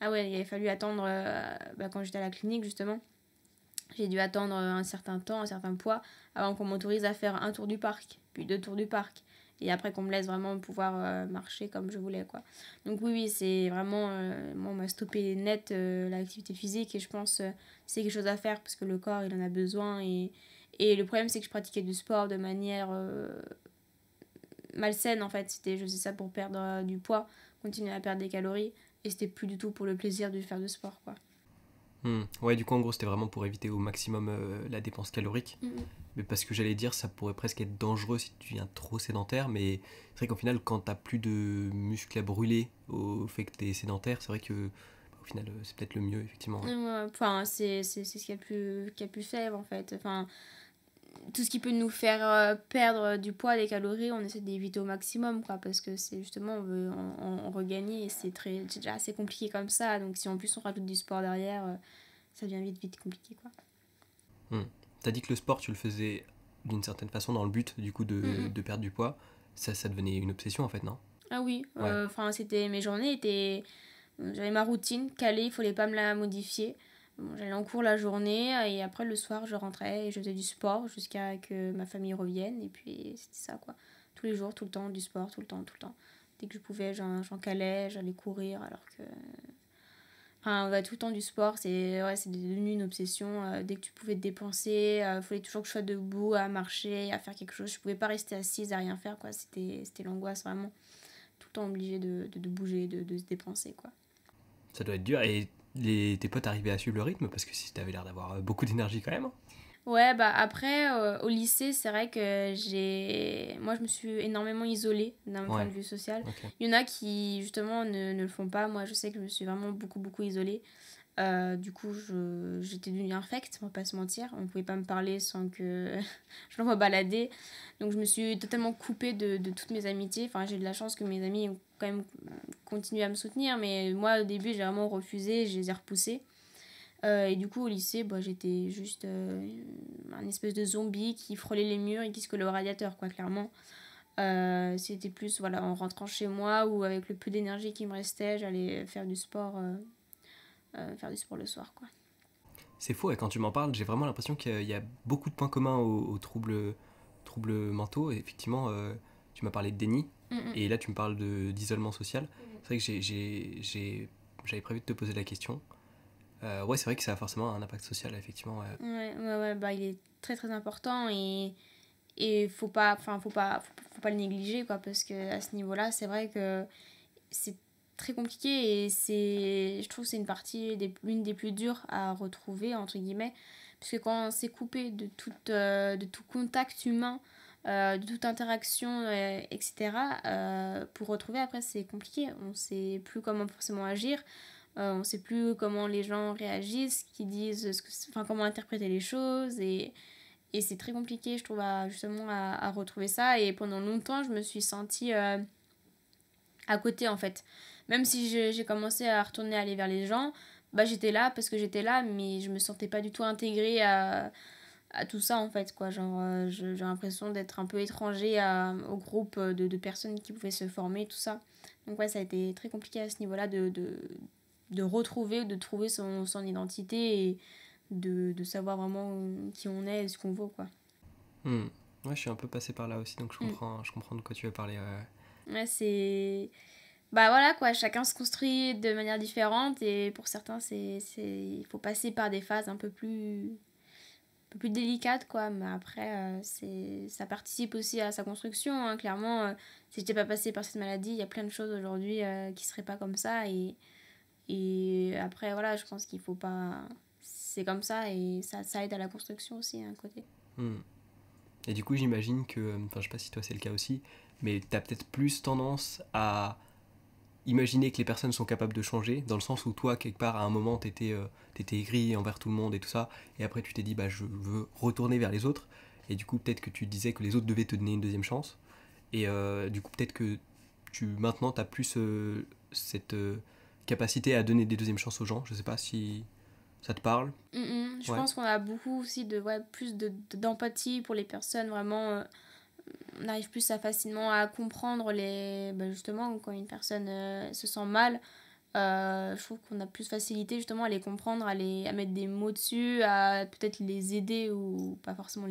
Ah ouais, il avait fallu attendre, quand j'étais à la clinique, justement. J'ai dû attendre un certain temps, un certain poids, avant qu'on m'autorise à faire un tour du parc, puis 2 tours du parc. Et après qu'on me laisse vraiment pouvoir marcher comme je voulais, quoi. Donc oui, c'est vraiment... moi, on m'a stoppé net l'activité physique et je pense c'est quelque chose à faire parce que le corps, il en a besoin. Et le problème, c'est que je pratiquais du sport de manière malsaine, en fait. Je faisais ça pour perdre du poids, continuer à perdre des calories. Et c'était plus du tout pour le plaisir de faire du sport, quoi. Ouais, du coup, en gros, c'était vraiment pour éviter au maximum la dépense calorique. Mais parce que j'allais dire, ça pourrait presque être dangereux si tu deviens trop sédentaire. Mais c'est vrai qu'au final, quand t'as plus de muscles à brûler au fait que t'es sédentaire, c'est vrai que au final, c'est peut-être le mieux, effectivement. Enfin, c'est ce qu'il y a plus faible, en fait. Enfin, tout ce qui peut nous faire perdre du poids, des calories, on essaie d'éviter au maximum, quoi, parce que c'est justement, on veut en regagner et c'est déjà assez compliqué comme ça. Donc, si en plus on rajoute du sport derrière, ça devient vite compliqué, quoi. T'as dit que le sport, tu le faisais d'une certaine façon dans le but, du coup, de perdre du poids. Ça devenait une obsession, en fait, non? Ah oui, Ouais. enfin, mes journées étaient... J'avais ma routine calée, il fallait pas me la modifier. Bon, j'allais en cours la journée et après le soir je rentrais et je faisais du sport jusqu'à que ma famille revienne et puis c'était ça, quoi. Tous les jours, tout le temps, du sport, tout le temps. Dès que je pouvais, j'en calais, j'allais courir alors que... Enfin, ouais, tout le temps du sport, c'est devenu une obsession. Dès que tu pouvais te dépenser, il fallait toujours que je sois debout, à marcher, à faire quelque chose. Je pouvais pas rester assise à rien faire, quoi. C'était l'angoisse, vraiment. Tout le temps obligé de bouger, de se dépenser, quoi. Ça doit être dur. Et tes potes arrivaient à suivre le rythme parce que si t'avais l'air d'avoir beaucoup d'énergie quand même. Ouais, bah après, au lycée, c'est vrai que moi, je me suis énormément isolée d'un point Ouais, de vue social. ok. Il y en a qui, justement, ne le font pas. Moi, je sais que je me suis vraiment beaucoup isolée. Du coup, j'étais devenue infecte, on va pas se mentir. On pouvait pas me parler sans que je l'envoie balader. Donc, je me suis totalement coupée de toutes mes amitiés. Enfin, j'ai eu de la chance que mes amis ont quand même continué à me soutenir. Mais moi, au début, j'ai vraiment refusé, je les ai repoussés. Et du coup, au lycée, bah, j'étais juste un espèce de zombie qui frôlait les murs et qui se collait au radiateur, quoi, clairement. C'était plus, voilà, en rentrant chez moi ou avec le peu d'énergie qui me restait, j'allais faire du sport le soir, quoi. C'est faux, et quand tu m'en parles, j'ai vraiment l'impression qu'il y a beaucoup de points communs aux troubles mentaux. Et effectivement, tu m'as parlé de déni, et là tu me parles d'isolement social. C'est vrai que j'avais prévu de te poser la question. Ouais, c'est vrai que ça a forcément un impact social, effectivement. Ouais, bah, il est très important et faut pas le négliger, quoi, parce que à ce niveau-là, c'est vrai que c'est très compliqué et je trouve que c'est une des plus dures à retrouver, entre guillemets, parce que quand on s'est coupé de tout contact humain, de toute interaction, etc., pour retrouver après, c'est compliqué. On sait plus comment forcément agir. On sait plus comment les gens réagissent, ce qu'ils disent, comment interpréter les choses. Et c'est très compliqué, je trouve, justement à retrouver ça. Et pendant longtemps, je me suis sentie à côté, en fait. Même si j'ai commencé à retourner aller vers les gens, bah, j'étais là parce que j'étais là, mais je me sentais pas du tout intégrée à tout ça, en fait, quoi. Genre, j'ai l'impression d'être un peu étranger au groupe de personnes qui pouvaient se former, tout ça. Donc ouais, ça a été très compliqué à ce niveau-là de retrouver, de trouver son identité et de savoir vraiment qui on est et ce qu'on vaut, quoi. Hmm. Ouais, je suis un peu passé par là aussi, donc Mm. je comprends de quoi tu veux parler. Ouais, bah voilà, quoi, chacun se construit de manière différente et pour certains, il faut passer par des phases un peu plus délicates, quoi. Mais après, ça participe aussi à sa construction, hein. Clairement, si j'étais pas passée par cette maladie, il y a plein de choses aujourd'hui qui seraient pas comme ça. Et après, voilà, je pense qu'il faut pas... C'est comme ça et ça aide à la construction aussi, à un côté. Hmm. Et du coup, j'imagine que, enfin, je sais pas si toi c'est le cas aussi, mais t'as peut-être plus tendance à imaginer que les personnes sont capables de changer, dans le sens où toi, quelque part, à un moment, t'étais aigri envers tout le monde et tout ça, et après tu t'es dit, bah, je veux retourner vers les autres, et du coup, peut-être que tu disais que les autres devaient te donner une deuxième chance, et du coup, peut-être que maintenant, t'as plus cette capacité à donner des deuxièmes chances aux gens. Je sais pas si ça te parle. Je Ouais. pense qu'on a beaucoup aussi plus d'empathie pour les personnes, vraiment. On arrive plus à facilement à comprendre justement quand une personne se sent mal. Je trouve qu'on a plus facilité justement à les comprendre, à mettre des mots dessus, à peut-être les aider ou pas forcément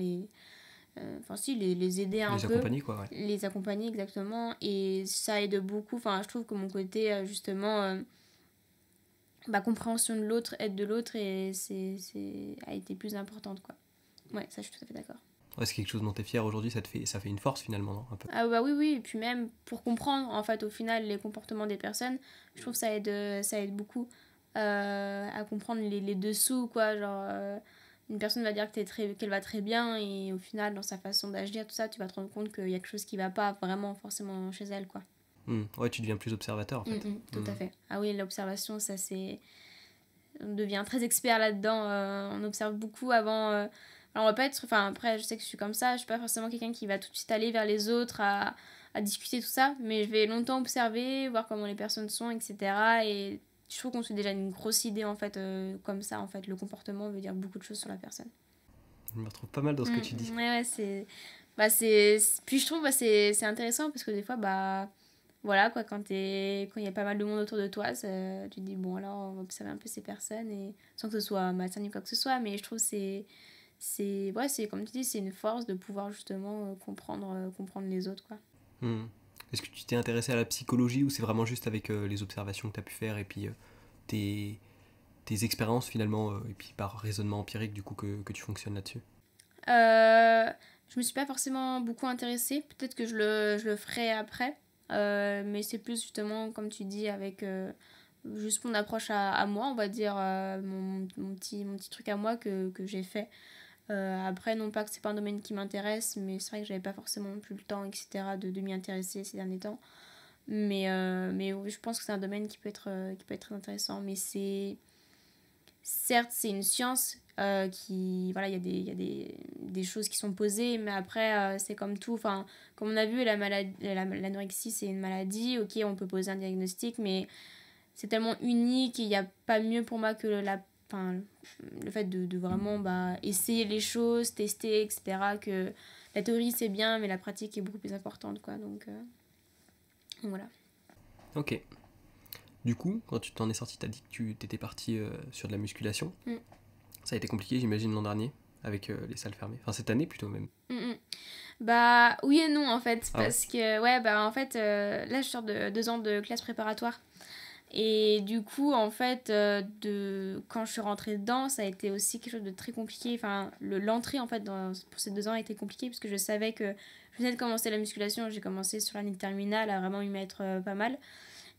enfin si, les aider un Les peu, accompagner, quoi, ouais. les accompagner exactement, et ça aide beaucoup. Enfin, je trouve que mon côté justement compréhension de l'autre, aide de l'autre, et a été plus importante, quoi. Ouais, ça je suis tout à fait d'accord. Ouais, c'est quelque chose dont t'es fier aujourd'hui, ça fait une force finalement, non? Un peu. Ah bah oui, oui, et puis même pour comprendre en fait au final les comportements des personnes, je trouve que ça aide beaucoup à comprendre les dessous, quoi. Genre, une personne va dire qu'elle va très bien, et au final, dans sa façon d'agir, tout ça, tu vas te rendre compte qu'il y a quelque chose qui va pas vraiment forcément chez elle, quoi. Ouais, tu deviens plus observateur en fait. Tout à fait. Ah oui, l'observation, ça c'est... On devient très expert là-dedans, on observe beaucoup avant... Alors on va pas être... Enfin après, je sais que je suis comme ça, je suis pas forcément quelqu'un qui va tout de suite aller vers les autres à discuter tout ça, mais je vais longtemps observer, voir comment les personnes sont, etc. Et je trouve qu'on se fait déjà une grosse idée en fait, comme ça en fait. Le comportement veut dire beaucoup de choses sur la personne. Je me retrouve pas mal dans ce que tu dis. Ouais, c'est... Puis je trouve c'est intéressant parce que des fois, voilà, quoi, quand il y a pas mal de monde autour de toi, tu te dis, bon, alors on va observer un peu ces personnes, et sans que ce soit malsain ni quoi que ce soit, mais je trouve que c'est comme tu dis, c'est une force de pouvoir justement comprendre les autres, quoi. Est-ce que tu t'es intéressé à la psychologie, ou c'est vraiment juste avec les observations que tu as pu faire et puis tes, tes expériences finalement, et puis par raisonnement empirique du coup que tu fonctionnes là-dessus? Je me suis pas forcément beaucoup intéressée, peut-être que je le ferai après, mais c'est plus justement, comme tu dis, avec juste mon approche à moi, on va dire, mon petit truc à moi que j'ai fait. Après, non pas que c'est pas un domaine qui m'intéresse, mais c'est vrai que j'avais pas forcément plus le temps, etc., de m'y intéresser ces derniers temps. Mais oui, je pense que c'est un domaine qui peut être très intéressant. Mais certes, c'est une science voilà, il y a des choses qui sont posées, mais après, c'est comme tout. Enfin, comme on a vu, l'anorexie, c'est une maladie. Ok, on peut poser un diagnostic, mais c'est tellement unique, et il n'y a pas mieux pour moi que enfin, le fait de vraiment essayer les choses, tester, etc. Que la théorie, c'est bien, mais la pratique est beaucoup plus importante, quoi. Donc voilà. Ok. Du coup, quand tu t'en es sorti, t'as dit que tu t'étais parti sur de la musculation. Ça a été compliqué, j'imagine, l'an dernier, avec les salles fermées. Enfin, cette année plutôt même. Bah oui et non en fait, Ah ouais. parce que en fait là je sors de 2 ans de classe préparatoire, et du coup en fait quand je suis rentrée dedans, ça a été aussi quelque chose de très compliqué. Enfin, l'entrée en fait pour ces 2 ans a été compliquée, parce que je savais que je venais de commencer la musculation, j'ai commencé sur l'année de terminale à vraiment y mettre pas mal.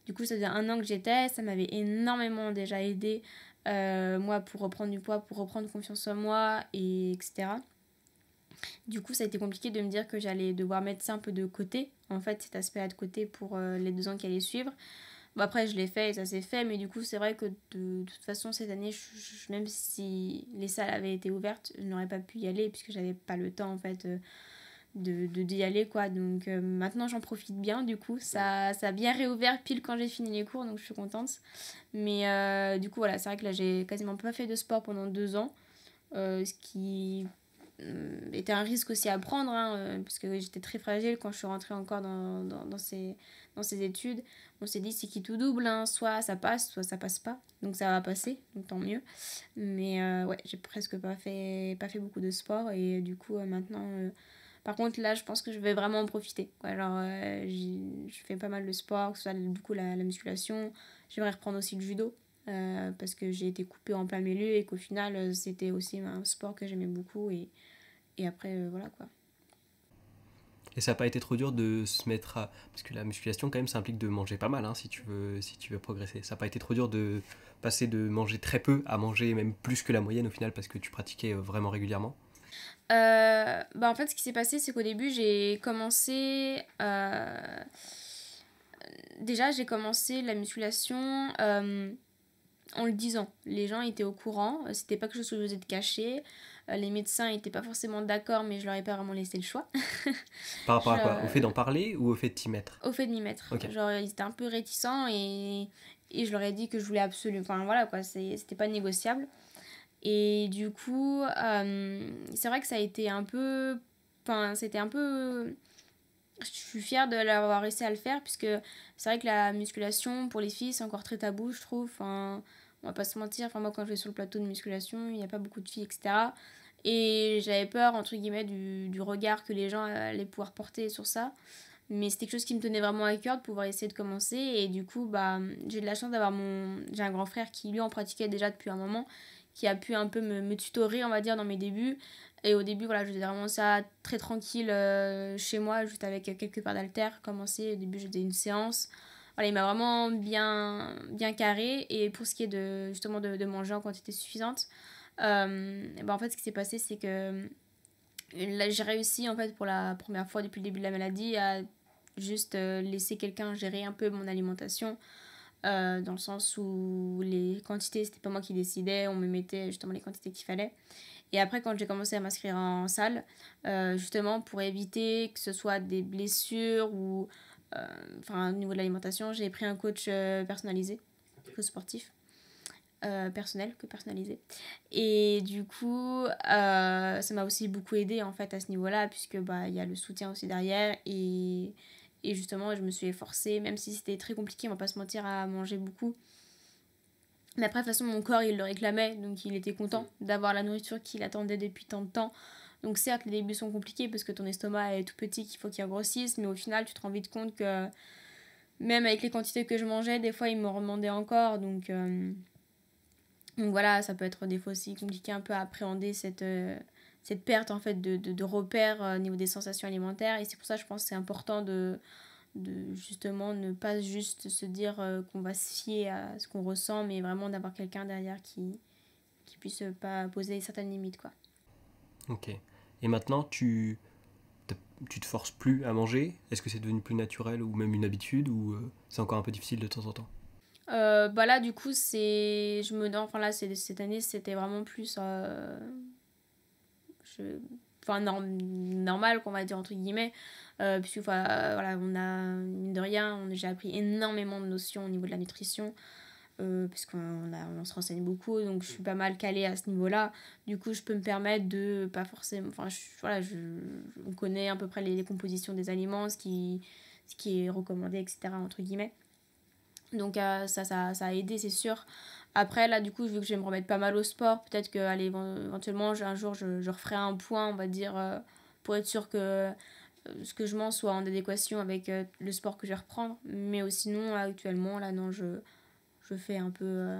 Du coup, ça faisait 1 an que j'étais, ça m'avait énormément déjà aidé, moi, pour reprendre du poids, pour reprendre confiance en moi, etc. Du coup, ça a été compliqué de me dire que j'allais devoir mettre ça un peu de côté, en fait, cet aspect-là de côté pour les 2 ans qui allaient suivre. Bon, après, je l'ai fait et ça s'est fait, mais du coup, c'est vrai que de toute façon, cette année, même si les salles avaient été ouvertes, je n'aurais pas pu y aller puisque j'avais pas le temps, en fait, d'y aller, quoi. Donc maintenant, j'en profite bien, du coup. Ça a bien réouvert pile quand j'ai fini les cours, donc je suis contente. Mais du coup, voilà, c'est vrai que là, j'ai quasiment pas fait de sport pendant 2 ans, ce qui était un risque aussi à prendre, hein, parce que j'étais très fragile quand je suis rentrée encore dans ces études. On s'est dit, c'est qui tout double, hein, soit ça passe, soit ça passe pas. Donc ça va passer, donc tant mieux. Mais ouais, j'ai presque pas fait beaucoup de sport, et du coup, maintenant... par contre, là, je pense que je vais vraiment en profiter. Alors, je fais pas mal de sport, que ce soit du coup la musculation. J'aimerais reprendre aussi le judo, parce que j'ai été coupée en plein milieu, et qu'au final, c'était aussi un sport que j'aimais beaucoup. Et après, voilà, quoi. Et ça n'a pas été trop dur de se mettre à... Parce que la musculation, quand même, ça implique de manger pas mal, hein, si tu veux progresser. Ça n'a pas été trop dur de passer de manger très peu à manger même plus que la moyenne au final, parce que tu pratiquais vraiment régulièrement? En fait, ce qui s'est passé, c'est qu'au début, j'ai commencé... Déjà, j'ai commencé la musculation en le disant. Les gens étaient au courant, c'était pas quelque chose que je faisais de caché. Les médecins étaient pas forcément d'accord, mais je leur ai pas vraiment laissé le choix. Par rapport à quoi? Au fait d'en parler ou au fait de t'y mettre? Au fait de m'y mettre. Ok. Genre, ils étaient un peu réticents, et et je leur ai dit que je voulais absolument, enfin voilà quoi, c'était pas négociable. Et du coup, c'est vrai que ça a été un peu, enfin c'était un peu, je suis fière de l'avoir réussi à le faire, puisque c'est vrai que la musculation pour les filles c'est encore très tabou, je trouve. Enfin, on va pas se mentir, enfin moi quand je vais sur le plateau de musculation, il n'y a pas beaucoup de filles, etc. Et j'avais peur, entre guillemets, du regard que les gens allaient pouvoir porter sur ça. Mais c'était quelque chose qui me tenait vraiment à cœur de pouvoir essayer de commencer. Et du coup, bah, j'ai de la chance d'avoir j'ai un grand frère qui, lui, en pratiquait déjà depuis un moment, qui a pu un peu me tutorer, on va dire, dans mes débuts. Et au début, voilà, je faisais vraiment ça très tranquille chez moi, juste avec quelques paires d'haltères. Commencer, au début, je faisais une séance. Voilà, il m'a vraiment bien carré. Et pour ce qui est justement de manger en quantité suffisante, bah, en fait, ce qui s'est passé, c'est que là, j'ai réussi, en fait, pour la première fois depuis le début de la maladie, à juste laisser quelqu'un gérer un peu mon alimentation, dans le sens où les quantités, c'était pas moi qui décidais, on me mettait justement les quantités qu'il fallait. Et après, quand j'ai commencé à m'inscrire en salle, justement pour éviter que ce soit des blessures ou enfin, au niveau de l'alimentation, j'ai pris un coach personnalisé, coach sportif. Personnel que personnalisé. Et du coup, ça m'a aussi beaucoup aidé en fait à ce niveau-là, puisque bah il y a le soutien aussi derrière. Et justement, je me suis efforcée, même si c'était très compliqué, on va pas se mentir, à manger beaucoup. Mais après, de toute façon, mon corps, il le réclamait, donc il était content d'avoir la nourriture qu'il attendait depuis tant de temps. Donc certes, les débuts sont compliqués parce que ton estomac est tout petit, qu'il faut qu'il grossisse, mais au final, tu te rends vite compte que même avec les quantités que je mangeais, des fois, il me demandait encore. Donc voilà, ça peut être des fois aussi compliqué un peu à appréhender cette perte en fait de repères au niveau des sensations alimentaires. Et c'est pour ça, je pense que c'est important de justement ne pas juste se dire qu'on va se fier à ce qu'on ressent, mais vraiment d'avoir quelqu'un derrière qui puisse pas poser certaines limites, quoi. Ok. Et maintenant, tu te forces plus à manger? Est-ce que c'est devenu plus naturel ou même une habitude ou c'est encore un peu difficile de temps en temps? Bah là, du coup, enfin là, cette année, c'était vraiment plus... enfin, normal, qu'on va dire, entre guillemets. Puisque, voilà, mine de rien, j'ai appris énormément de notions au niveau de la nutrition. On se renseigne beaucoup, donc je suis pas mal calée à ce niveau-là. Du coup, je peux me permettre de pas forcément. Enfin, voilà, on connaît à peu près les compositions des aliments, ce qui est recommandé, etc., entre guillemets. Donc ça a aidé, c'est sûr. Après, là, du coup, vu que je vais me remettre pas mal au sport, peut-être que, allez, éventuellement, un jour, je referai un point, on va dire, pour être sûr que ce que je mange soit en adéquation avec le sport que je vais reprendre. Mais sinon, là, actuellement, là, non, je fais un peu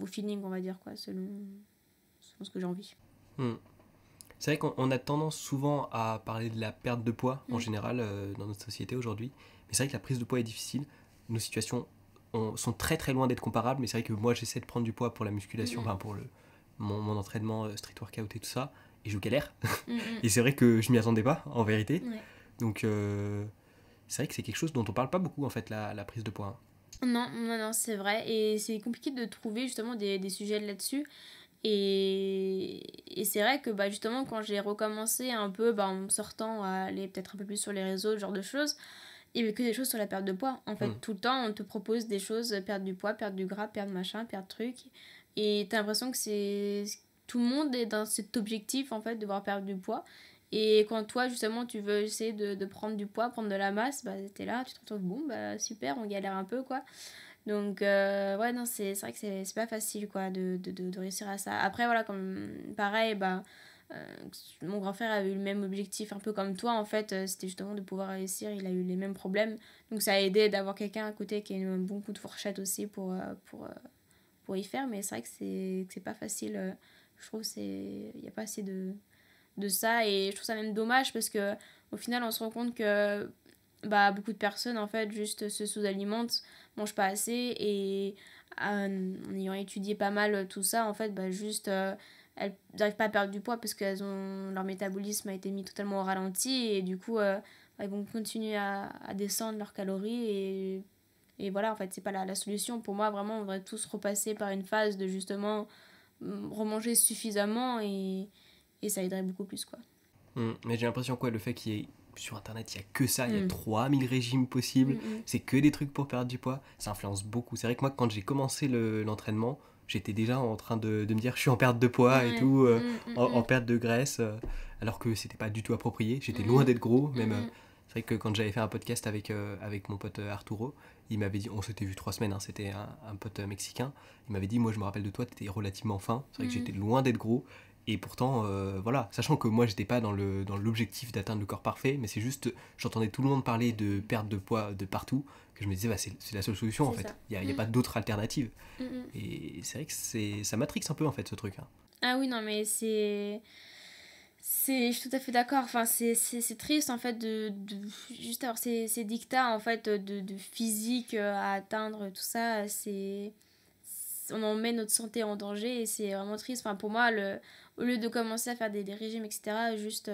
au feeling, on va dire, quoi, selon ce que j'ai envie. Hmm. C'est vrai qu'on a tendance souvent à parler de la perte de poids en Mm. général dans notre société aujourd'hui. Mais c'est vrai que la prise de poids est difficile. Nos situations sont très très loin d'être comparables. Mais c'est vrai que moi j'essaie de prendre du poids pour la musculation, Mm, enfin pour mon entraînement street workout et tout ça. Et je galère. mm. Mm, Et c'est vrai que je m'y attendais pas en vérité. mm. Ouais. Donc c'est vrai que c'est quelque chose dont on parle pas beaucoup en fait, la prise de poids. Non, non, non, c'est vrai. Et c'est compliqué de trouver justement des sujets là-dessus. Et c'est vrai que bah, justement, quand j'ai recommencé un peu bah, en sortant à aller peut-être un peu plus sur les réseaux, ce genre de choses, il n'y avait que des choses sur la perte de poids. En fait, Hmm. tout le temps, on te propose des choses, perdre du poids, perdre du gras, perdre machin, perdre truc. Et t'as l'impression que tout le monde est dans cet objectif, en fait, de devoir perdre du poids. Et quand toi, justement, tu veux essayer de prendre du poids, prendre de la masse, bah, t'es là, tu te retrouves, bon, bah, super, on galère un peu, quoi. Donc, ouais, non, c'est vrai que c'est pas facile, quoi, de réussir à ça. Après, voilà, comme pareil, bah, mon grand frère avait eu le même objectif, un peu comme toi, en fait, c'était justement de pouvoir réussir, il a eu les mêmes problèmes. Donc, ça a aidé d'avoir quelqu'un à côté qui a un bon coup de fourchette aussi pour y faire, mais c'est vrai que c'est pas facile. Je trouve il n'y a pas assez de ça, et je trouve ça même dommage parce que au final, on se rend compte que bah, beaucoup de personnes en fait juste se sous-alimentent, mangent pas assez, et en ayant étudié pas mal tout ça, en fait bah, juste elles n'arrivent pas à perdre du poids parce que leur métabolisme a été mis totalement au ralenti, et du coup bah, ils vont continuer à descendre leurs calories, et voilà, en fait c'est pas la solution. Pour moi, vraiment, on devrait tous repasser par une phase de justement remanger suffisamment, et ça aiderait beaucoup plus, quoi. Mais j'ai l'impression quoi, le fait qu'il y ait sur internet, il y a que ça, il y a 3000 régimes possibles, c'est que des trucs pour perdre du poids, ça influence beaucoup. C'est vrai que moi, quand j'ai commencé l'entraînement, j'étais déjà en train de me dire je suis en perte de poids et tout, en perte de graisse, alors que c'était pas du tout approprié, j'étais loin d'être gros, même. C'est vrai que quand j'avais fait un podcast avec mon pote Arturo, il m'avait dit, on s'était vu 3 semaines, hein, c'était un pote mexicain, il m'avait dit, moi je me rappelle de toi, t'étais relativement fin, c'est vrai que j'étais loin d'être gros, et pourtant, voilà, sachant que moi j'étais pas dans l'objectif d'atteindre le corps parfait, mais c'est juste, j'entendais tout le monde parler de perte de poids de partout, que je me disais, bah, c'est la seule solution en fait, il n'y a pas d'autre alternative. Et c'est vrai que ça matrixe un peu en fait ce truc. Hein. Ah oui, non mais je suis tout à fait d'accord. Enfin, c'est triste en fait de juste avoir ces dictats en fait de physique à atteindre, tout ça. On en met notre santé en danger et c'est vraiment triste. Enfin, pour moi, au lieu de commencer à faire des régimes, etc., juste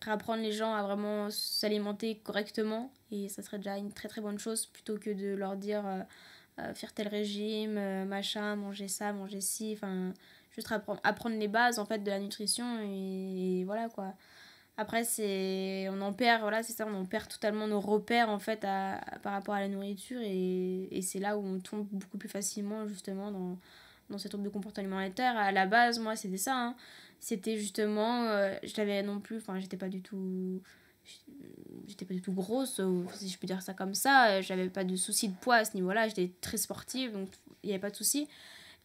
réapprendre les gens à vraiment s'alimenter correctement et ça serait déjà une très très bonne chose plutôt que de leur dire faire tel régime, machin, manger ça, manger ci. Enfin, juste apprendre les bases en fait de la nutrition et voilà quoi. Après on en perd, voilà, c'est ça, on en perd totalement nos repères en fait par rapport à la nourriture et c'est là où on tombe beaucoup plus facilement justement dans ces troubles de comportement alimentaire. À la base, moi c'était ça, hein. C'était justement, j'avais non plus, enfin j'étais pas du tout grosse, si je peux dire ça comme ça, j'avais pas de soucis de poids à ce niveau-là, j'étais très sportive donc il n'y avait pas de soucis.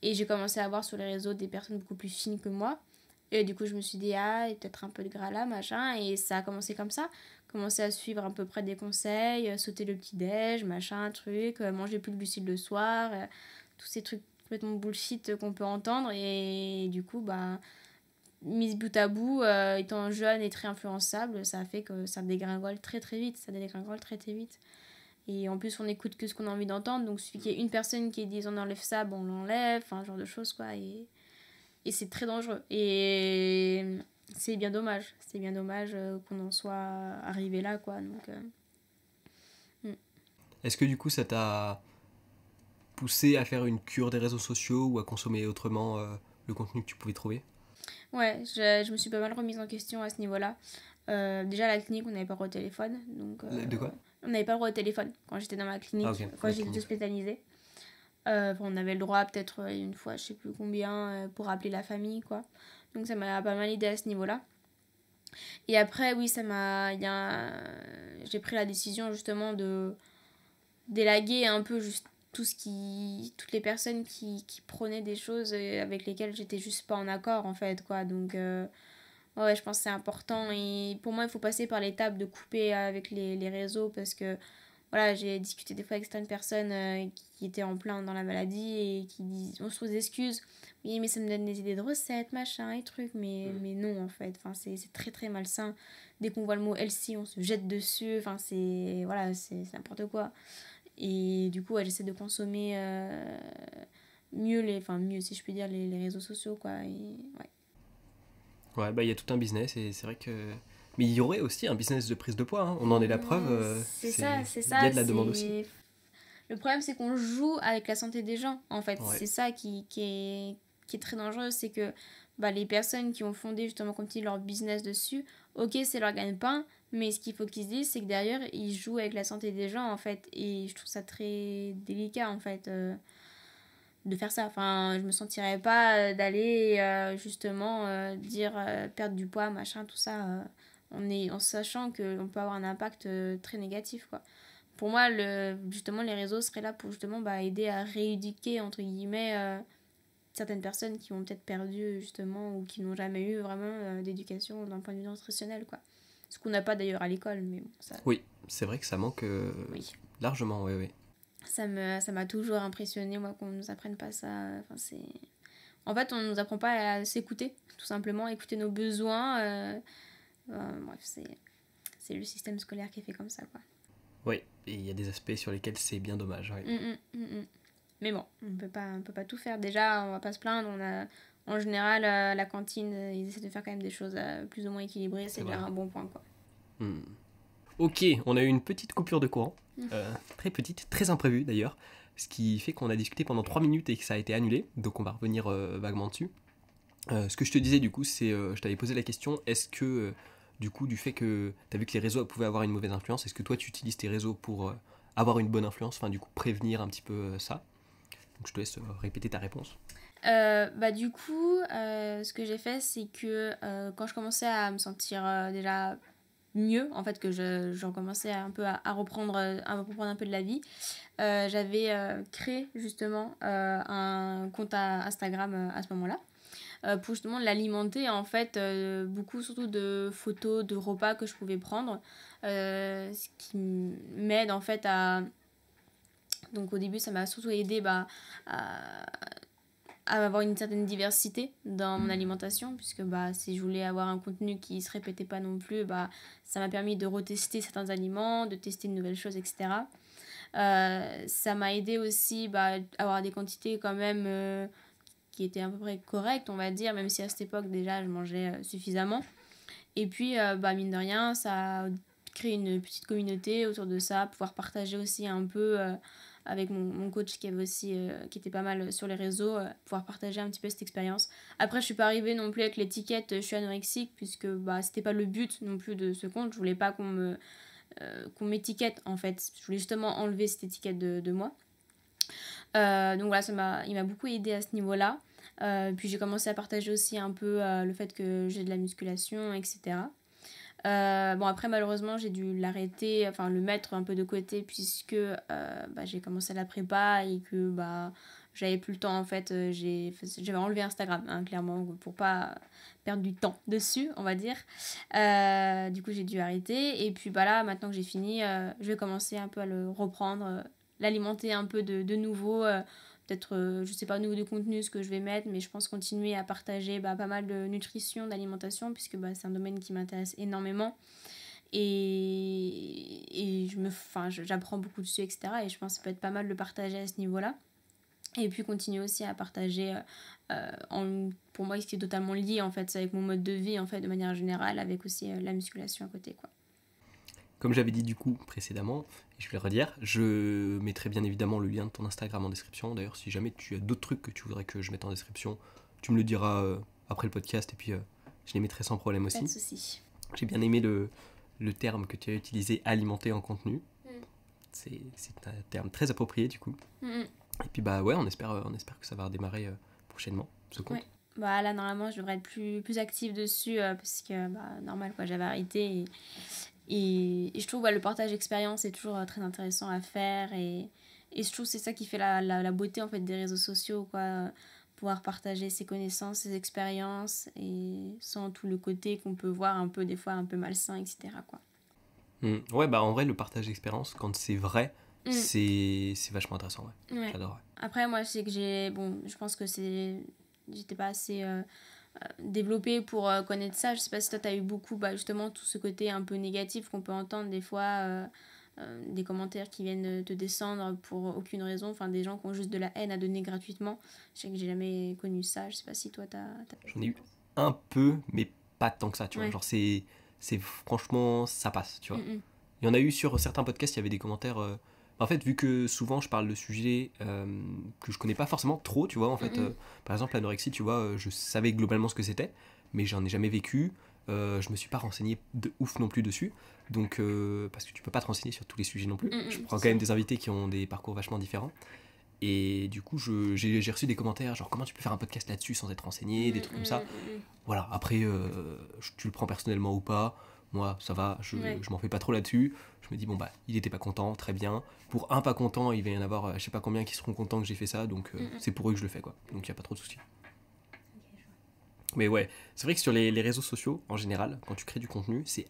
Et j'ai commencé à voir sur les réseaux des personnes beaucoup plus fines que moi. Et du coup, je me suis dit, ah, il y a peut-être un peu de gras là, machin. Et ça a commencé comme ça. Commencer à suivre à peu près des conseils, sauter le petit-déj, machin, truc, manger plus de glucides le soir, tous ces trucs complètement bullshit qu'on peut entendre. Et du coup, bah, mise bout à bout, étant jeune et très influençable, ça a fait que ça dégringole très très vite. Ça dégringole très très vite. Et en plus, on écoute que ce qu'on a envie d'entendre. Donc, il suffit qu'il y ait une personne qui dise on enlève ça, bon, on l'enlève. Enfin, genre de choses, quoi. Et c'est très dangereux. Et c'est bien dommage. C'est bien dommage qu'on en soit arrivé là, quoi. Donc, Est-ce que du coup, ça t'a poussé à faire une cure des réseaux sociaux ou à consommer autrement le contenu que tu pouvais trouver? Ouais, je me suis pas mal remise en question à ce niveau-là. Déjà, à la clinique, on n'avait pas le droit au téléphone. Donc, de quoi? On n'avait pas le droit au téléphone quand j'étais dans ma clinique, Ah, okay. quand j'étais hospitalisée. On avait le droit peut-être une fois, je sais plus combien, pour appeler la famille, quoi. Donc ça m'a pas mal aidé à ce niveau-là. Et après, oui, j'ai pris la décision justement de d'élaguer un peu juste toutes les personnes qui prônaient des choses avec lesquelles j'étais juste pas en accord, en fait, quoi. Donc, ouais, je pense que c'est important. Et pour moi, il faut passer par l'étape de couper avec les réseaux parce que voilà, j'ai discuté des fois avec certaines personnes qui étaient en plein dans la maladie et qui disent, on se pose des excuses. Oui, mais ça me donne des idées de recettes, machin et trucs. Mais non, en fait. Enfin, c'est très, très malsain. Dès qu'on voit le mot healthy, on se jette dessus. Enfin, voilà, c'est n'importe quoi. Et du coup, ouais, j'essaie de consommer mieux, si je puis dire, les réseaux sociaux, quoi. Et, ouais. Ouais, bah il y a tout un business et c'est vrai que... Mais il y aurait aussi un business de prise de poids, hein. On en est la preuve. C'est ça. Il y a de la demande aussi. Le problème, c'est qu'on joue avec la santé des gens, en fait. Ouais. C'est ça qui est très dangereux, c'est que bah, les personnes qui ont fondé, justement, comme tu dis, leur business dessus, ok, c'est leur gagne-pain, mais ce qu'il faut qu'ils se disent, c'est que derrière, ils jouent avec la santé des gens, en fait. Et je trouve ça très délicat, en fait, de faire ça. Enfin, je me sentirais pas d'aller, justement, dire perdre du poids, machin, tout ça, en sachant qu'on peut avoir un impact très négatif, quoi. Pour moi, justement, les réseaux seraient là pour justement aider à rééduquer, entre guillemets, certaines personnes qui ont peut-être perdu, justement, ou qui n'ont jamais eu vraiment d'éducation d'un point de vue nutritionnel, quoi. Ce qu'on n'a pas d'ailleurs à l'école, mais bon, ça... Oui, c'est vrai que ça manque oui. largement, oui. Ça m'a toujours impressionné, moi, qu'on nous apprenne pas ça. Enfin, en fait, on nous apprend pas à s'écouter, tout simplement, écouter nos besoins. Bref, c'est le système scolaire qui est fait comme ça, quoi. Oui, et il y a des aspects sur lesquels c'est bien dommage. Ouais. Mais bon, on peut pas tout faire. Déjà, on va pas se plaindre. En général, la cantine, ils essaient de faire quand même des choses plus ou moins équilibrées. C'est déjà un bon point, quoi. Ok, on a eu une petite coupure de courant. Très petite, très imprévue d'ailleurs. Ce qui fait qu'on a discuté pendant 3 minutes et que ça a été annulé. Donc on va revenir vaguement dessus. Ce que je te disais du coup, c'est... je t'avais posé la question, est-ce que du coup, du fait que tu as vu que les réseaux pouvaient avoir une mauvaise influence, est-ce que toi, tu utilises tes réseaux pour avoir une bonne influence, enfin, du coup, prévenir un petit peu ça? Donc, je te laisse répéter ta réponse. Du coup, ce que j'ai fait, c'est que quand je commençais à me sentir déjà mieux, en fait, que je recommençais un peu à reprendre, un peu de la vie, j'avais créé justement un compte Instagram à ce moment-là. Pour justement l'alimenter en fait beaucoup surtout de photos de repas que je pouvais prendre, ce qui m'aide en fait à, donc au début ça m'a surtout aidé à, à avoir une certaine diversité dans mon alimentation, puisque si je voulais avoir un contenu qui se répétait pas non plus, ça m'a permis de retester certains aliments, de tester de nouvelles choses, etc. Ça m'a aidé aussi à avoir des quantités quand même qui étaient à peu près correctes, on va dire, même si à cette époque déjà je mangeais suffisamment. Et puis mine de rien, ça a créé une petite communauté autour de ça, pouvoir partager aussi un peu avec mon coach qui avait aussi qui était pas mal sur les réseaux, pouvoir partager un petit peu cette expérience. Après je suis pas arrivée non plus avec l'étiquette je suis anorexique, puisque c'était pas le but non plus de ce compte. Je voulais pas qu'on m'étiquette en fait, je voulais justement enlever cette étiquette de moi. Donc voilà, il m'a beaucoup aidé à ce niveau-là. Puis j'ai commencé à partager aussi un peu le fait que j'ai de la musculation, etc. Bon, après, malheureusement, j'ai dû l'arrêter, enfin le mettre un peu de côté, puisque j'ai commencé la prépa et que j'avais plus le temps en fait. J'avais enlevé Instagram, hein, clairement, pour pas perdre du temps dessus, on va dire. Du coup, j'ai dû arrêter. Et puis là, maintenant que j'ai fini, je vais commencer un peu à le reprendre, l'alimenter un peu de nouveau. Peut-être, je sais pas au niveau du contenu ce que je vais mettre, mais je pense continuer à partager pas mal de nutrition, d'alimentation, puisque c'est un domaine qui m'intéresse énormément. Et j'apprends beaucoup dessus, etc. Et je pense que ça peut être pas mal de le partager à ce niveau-là. Et puis continuer aussi à partager, pour moi, ce qui est totalement lié en fait, avec mon mode de vie, en fait, de manière générale, avec aussi la musculation à côté, quoi. Comme j'avais dit du coup précédemment, et je vais le redire, je mettrai bien évidemment le lien de ton Instagram en description. D'ailleurs, si jamais tu as d'autres trucs que tu voudrais que je mette en description, tu me le diras après le podcast et puis je les mettrai sans problème aussi. Pas de soucis. J'ai bien aimé le terme que tu as utilisé, alimenter en contenu. C'est un terme très approprié du coup. Et puis ouais, on espère que ça va redémarrer prochainement, ce compte. Ouais. Là, normalement, je devrais être plus active dessus, parce que, normal, quoi, j'avais arrêté. Et je trouve le partage d'expérience est toujours très intéressant à faire. Et je trouve que c'est ça qui fait la beauté, en fait, des réseaux sociaux, quoi. Pouvoir partager ses connaissances, ses expériences, et sans tout le côté qu'on peut voir un peu, des fois, un peu malsain, etc., quoi. Ouais, en vrai, le partage d'expérience, quand c'est vrai, c'est vachement intéressant, ouais. J'adore. Après, moi, je sais que je pense que j'étais pas assez développée pour connaître ça. Je sais pas si toi, t'as eu beaucoup, justement, tout ce côté un peu négatif qu'on peut entendre des fois, des commentaires qui viennent te descendre pour aucune raison, enfin, des gens qui ont juste de la haine à donner gratuitement. Je sais que j'ai jamais connu ça. Je sais pas si toi, J'en ai eu un peu, mais pas tant que ça, tu vois. Ouais. Genre, c'est franchement, ça passe, tu vois. Il y en a eu sur certains podcasts, il y avait des commentaires. En fait, vu que souvent je parle de sujets que je connais pas forcément trop, tu vois, en fait, par exemple, l'anorexie, tu vois, je savais globalement ce que c'était, mais j'en ai jamais vécu. Je me suis pas renseigné de ouf non plus dessus, donc parce que tu peux pas te renseigner sur tous les sujets non plus. Je prends quand même des invités qui ont des parcours vachement différents. Et du coup, j'ai reçu des commentaires genre comment tu peux faire un podcast là-dessus sans être renseigné, des trucs comme ça. Voilà, après, tu le prends personnellement ou pas, moi ça va, je m'en fais pas trop là-dessus. Je me dis, bon il était pas content, très bien. Pour un pas content, il va y en avoir je sais pas combien qui seront contents que j'ai fait ça, donc c'est pour eux que je le fais, quoi. Donc il y a pas trop de soucis. Mais ouais, c'est vrai que sur les réseaux sociaux, en général, quand tu crées du contenu, c'est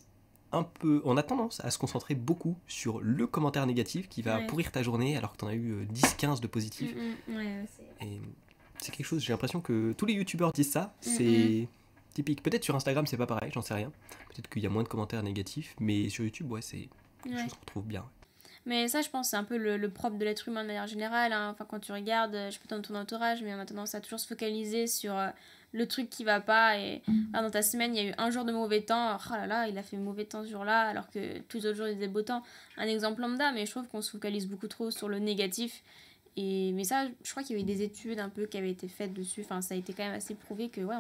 un peu, on a tendance à se concentrer beaucoup sur le commentaire négatif qui va pourrir ta journée alors que t'en as eu 10-15 de positifs. Et c'est quelque chose, j'ai l'impression que tous les youtubeurs disent ça, c'est typique. Peut-être sur Instagram c'est pas pareil, j'en sais rien. Peut-être qu'il y a moins de commentaires négatifs, mais sur YouTube, ouais, c'est quelque chose qu'on retrouve bien. Mais ça, je pense, c'est un peu le propre de l'être humain de manière générale, hein. Enfin, quand tu regardes, je sais pas dans ton entourage, mais on a tendance à toujours se focaliser sur le truc qui va pas. Et dans ta semaine, il y a eu un jour de mauvais temps. Oh là là, il a fait mauvais temps ce jour-là, alors que tous les autres jours, il faisait beau temps. Un exemple lambda, mais je trouve qu'on se focalise beaucoup trop sur le négatif. Mais ça, je crois qu'il y a eu des études un peu qui avaient été faites dessus. Enfin, ça a été quand même assez prouvé que, ouais,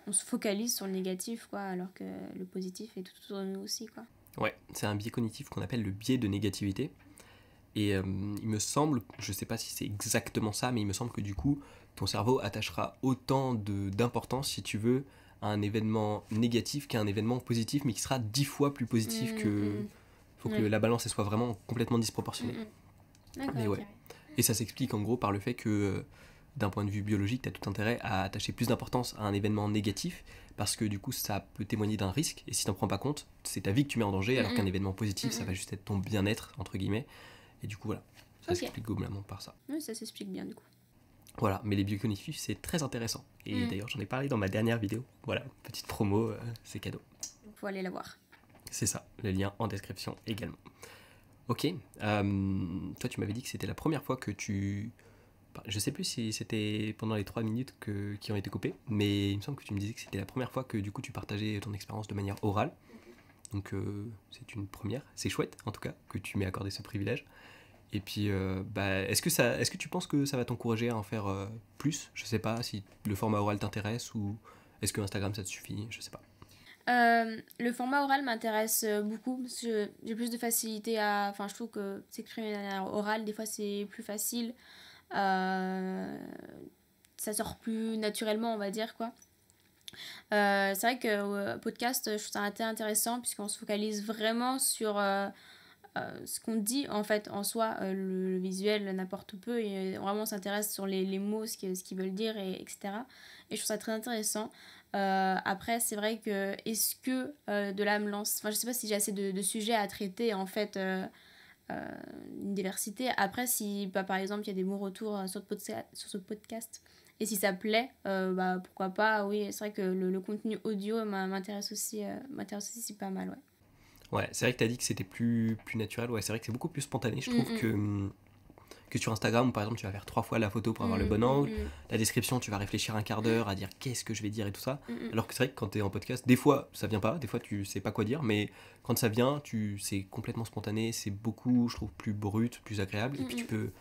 on se focalise sur le négatif, quoi, alors que le positif est tout autour de nous aussi, quoi. Ouais, c'est un biais cognitif qu'on appelle le biais de négativité. Et il me semble, je sais pas si c'est exactement ça, mais il me semble que du coup, ton cerveau attachera autant d'importance, si tu veux, à un événement négatif qu'à un événement positif, mais qui sera 10 fois plus positif que... Faut que Ouais. la balance elle soit vraiment complètement disproportionnée. D'accord, Mais ouais. ok. Et ça s'explique en gros par le fait que, d'un point de vue biologique, tu as tout intérêt à attacher plus d'importance à un événement négatif, parce que du coup, ça peut témoigner d'un risque, et si t'en prends pas compte, c'est ta vie que tu mets en danger, alors qu'un événement positif, ça va juste être ton bien-être, entre guillemets. Et du coup, voilà. Ça Ok. s'explique globalement par ça. Oui, ça s'explique bien, du coup. Voilà, mais les biais cognitifs, c'est très intéressant. Et d'ailleurs, j'en ai parlé dans ma dernière vidéo. Voilà, petite promo, c'est cadeau. Il faut aller la voir. C'est ça, le lien en description également. Ok, toi tu m'avais dit que c'était la première fois que tu... Je sais plus si c'était pendant les 3 minutes qui ont été coupées, mais il me semble que tu me disais que c'était la première fois que du coup tu partageais ton expérience de manière orale. Donc c'est une première, c'est chouette en tout cas que tu m'aies accordé ce privilège. Et puis est-ce que tu penses que ça va t'encourager à en faire plus? Je sais pas si le format oral t'intéresse ou est-ce que Instagram ça te suffit? Je sais pas. Le format oral m'intéresse beaucoup parce que j'ai plus de facilité à... Enfin, je trouve que s'exprimer de manière orale, des fois, c'est plus facile. Ça sort plus naturellement, on va dire, quoi. C'est vrai que podcast, je trouve ça intéressant puisqu'on se focalise vraiment sur ce qu'on dit, en fait, en soi. Le visuel n'importe peu et vraiment on s'intéresse sur les mots, ce qu'ils veulent dire, etc. Et je trouve ça très intéressant. Après, c'est vrai que est-ce que de là me lance... Enfin, je sais pas si j'ai assez de sujets à traiter, en fait, une diversité. Après, si par exemple il y a des bons retours sur ce podcast et si ça plaît, pourquoi pas. Oui, c'est vrai que le contenu audio m'intéresse aussi c'est pas mal, ouais. Ouais, c'est vrai que tu as dit que c'était plus naturel. Ouais, c'est vrai que c'est beaucoup plus spontané. Je trouve que sur Instagram, où par exemple, tu vas faire 3 fois la photo pour avoir le bon angle. La description, tu vas réfléchir un quart d'heure à dire qu'est-ce que je vais dire et tout ça. Alors que c'est vrai que quand tu es en podcast, des fois, ça vient pas. Des fois, tu sais pas quoi dire. Mais quand ça vient, c'est complètement spontané. C'est beaucoup, je trouve, plus brut, plus agréable. Et puis tu peux...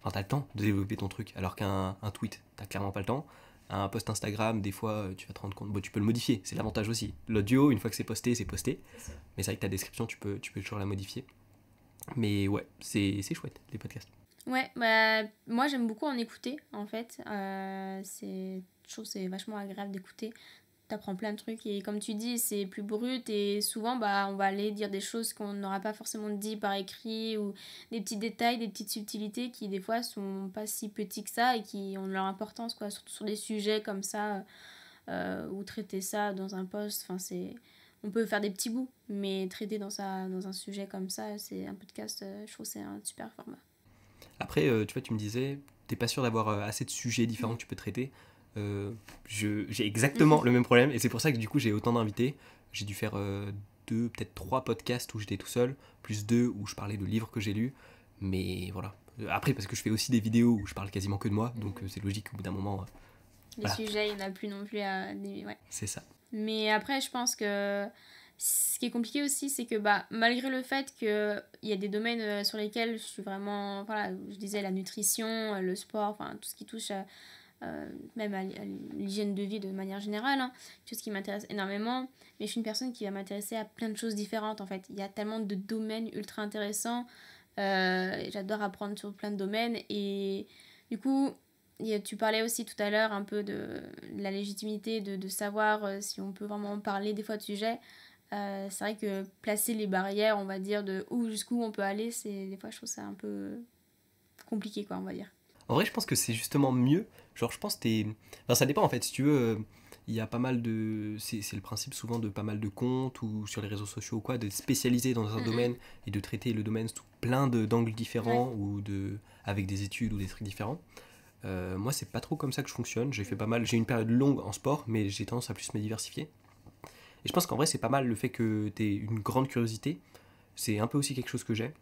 Enfin, t'as le temps de développer ton truc. Alors qu'un tweet, t'as clairement pas le temps. Un post Instagram, des fois, tu vas te rendre compte. Bon, tu peux le modifier, c'est l'avantage aussi. L'audio, une fois que c'est posté, c'est posté. Mais c'est vrai que ta description, tu peux toujours la modifier. Mais ouais, c'est chouette, les podcasts. Ouais, moi j'aime beaucoup en écouter, en fait. Je trouve que c'est vachement agréable d'écouter. T'apprends plein de trucs et comme tu dis, c'est plus brut et souvent, on va aller dire des choses qu'on n'aura pas forcément dit par écrit ou des petits détails, des petites subtilités qui des fois sont pas si petits que ça et qui ont leur importance, quoi, surtout sur des sujets comme ça ou traiter ça dans un post. Enfin, on peut faire des petits bouts, mais traiter dans un sujet comme ça, c'est un podcast, je trouve que c'est un super format. Après, tu vois, tu me disais, t'es pas sûr d'avoir assez de sujets différents que tu peux traiter. J'ai exactement le même problème et c'est pour ça que du coup j'ai autant d'invités. J'ai dû faire 2, peut-être 3 podcasts où j'étais tout seul, plus 2 où je parlais de livres que j'ai lus. Mais voilà. Après, parce que je fais aussi des vidéos où je parle quasiment que de moi, donc c'est logique au bout d'un moment. Les Voilà. sujets, il n'y en a plus non plus à... Ouais. C'est ça. Mais après, je pense que ce qui est compliqué aussi, c'est que malgré le fait qu'il y a des domaines sur lesquels je suis vraiment... Voilà, je disais la nutrition, le sport, enfin tout ce qui touche même à l'hygiène de vie de manière générale, hein, chose qui m'intéresse énormément. Mais je suis une personne qui va m'intéresser à plein de choses différentes, en fait. Il y a tellement de domaines ultra intéressants. J'adore apprendre sur plein de domaines. Et du coup... Tu parlais aussi tout à l'heure un peu de la légitimité de savoir si on peut vraiment parler des fois de sujets. C'est vrai que placer les barrières, on va dire, de où jusqu'où on peut aller, des fois je trouve ça un peu compliqué, quoi, on va dire. En vrai, je pense que c'est justement mieux. Genre, je pense que Enfin, ça dépend en fait. Si tu veux, il y a pas mal de. C'est le principe souvent de pas mal de comptes ou sur les réseaux sociaux ou quoi, de spécialiser dans un domaine et de traiter le domaine sous plein d'angles différents ou avec des études ou des trucs différents. Moi, c'est pas trop comme ça que je fonctionne. J'ai fait pas mal. J'ai une période longue en sport, mais j'ai tendance à plus me diversifier. Et je pense qu'en vrai, c'est pas mal le fait que tu aies une grande curiosité. C'est un peu aussi quelque chose que j'ai.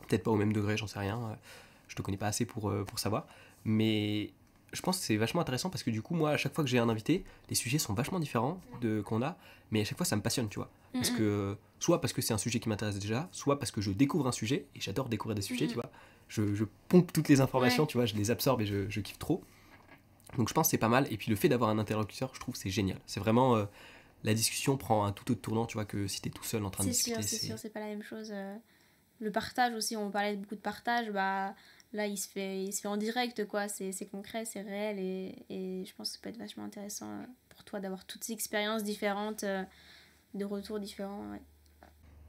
Peut-être pas au même degré, j'en sais rien. Je te connais pas assez pour savoir. Mais je pense que c'est vachement intéressant parce que du coup, moi, à chaque fois que j'ai un invité, les sujets sont vachement différents qu'on a. Mais à chaque fois, ça me passionne, tu vois. Parce que, soit parce que c'est un sujet qui m'intéresse déjà, soit parce que je découvre un sujet, et j'adore découvrir des sujets, tu vois. Je pompe toutes les informations, tu vois, je les absorbe et je kiffe trop. Donc je pense que c'est pas mal. Et puis le fait d'avoir un interlocuteur, je trouve c'est génial. C'est vraiment la discussion prend un tout autre tournant, tu vois, que si t'es tout seul en train de discuter. C'est sûr, c'est pas la même chose. Le partage aussi, on parlait beaucoup de partage, bah là il se fait en direct quoi, c'est concret, c'est réel et je pense que ça peut être vachement intéressant pour toi d'avoir toutes ces expériences différentes, de retours différents. Ouais.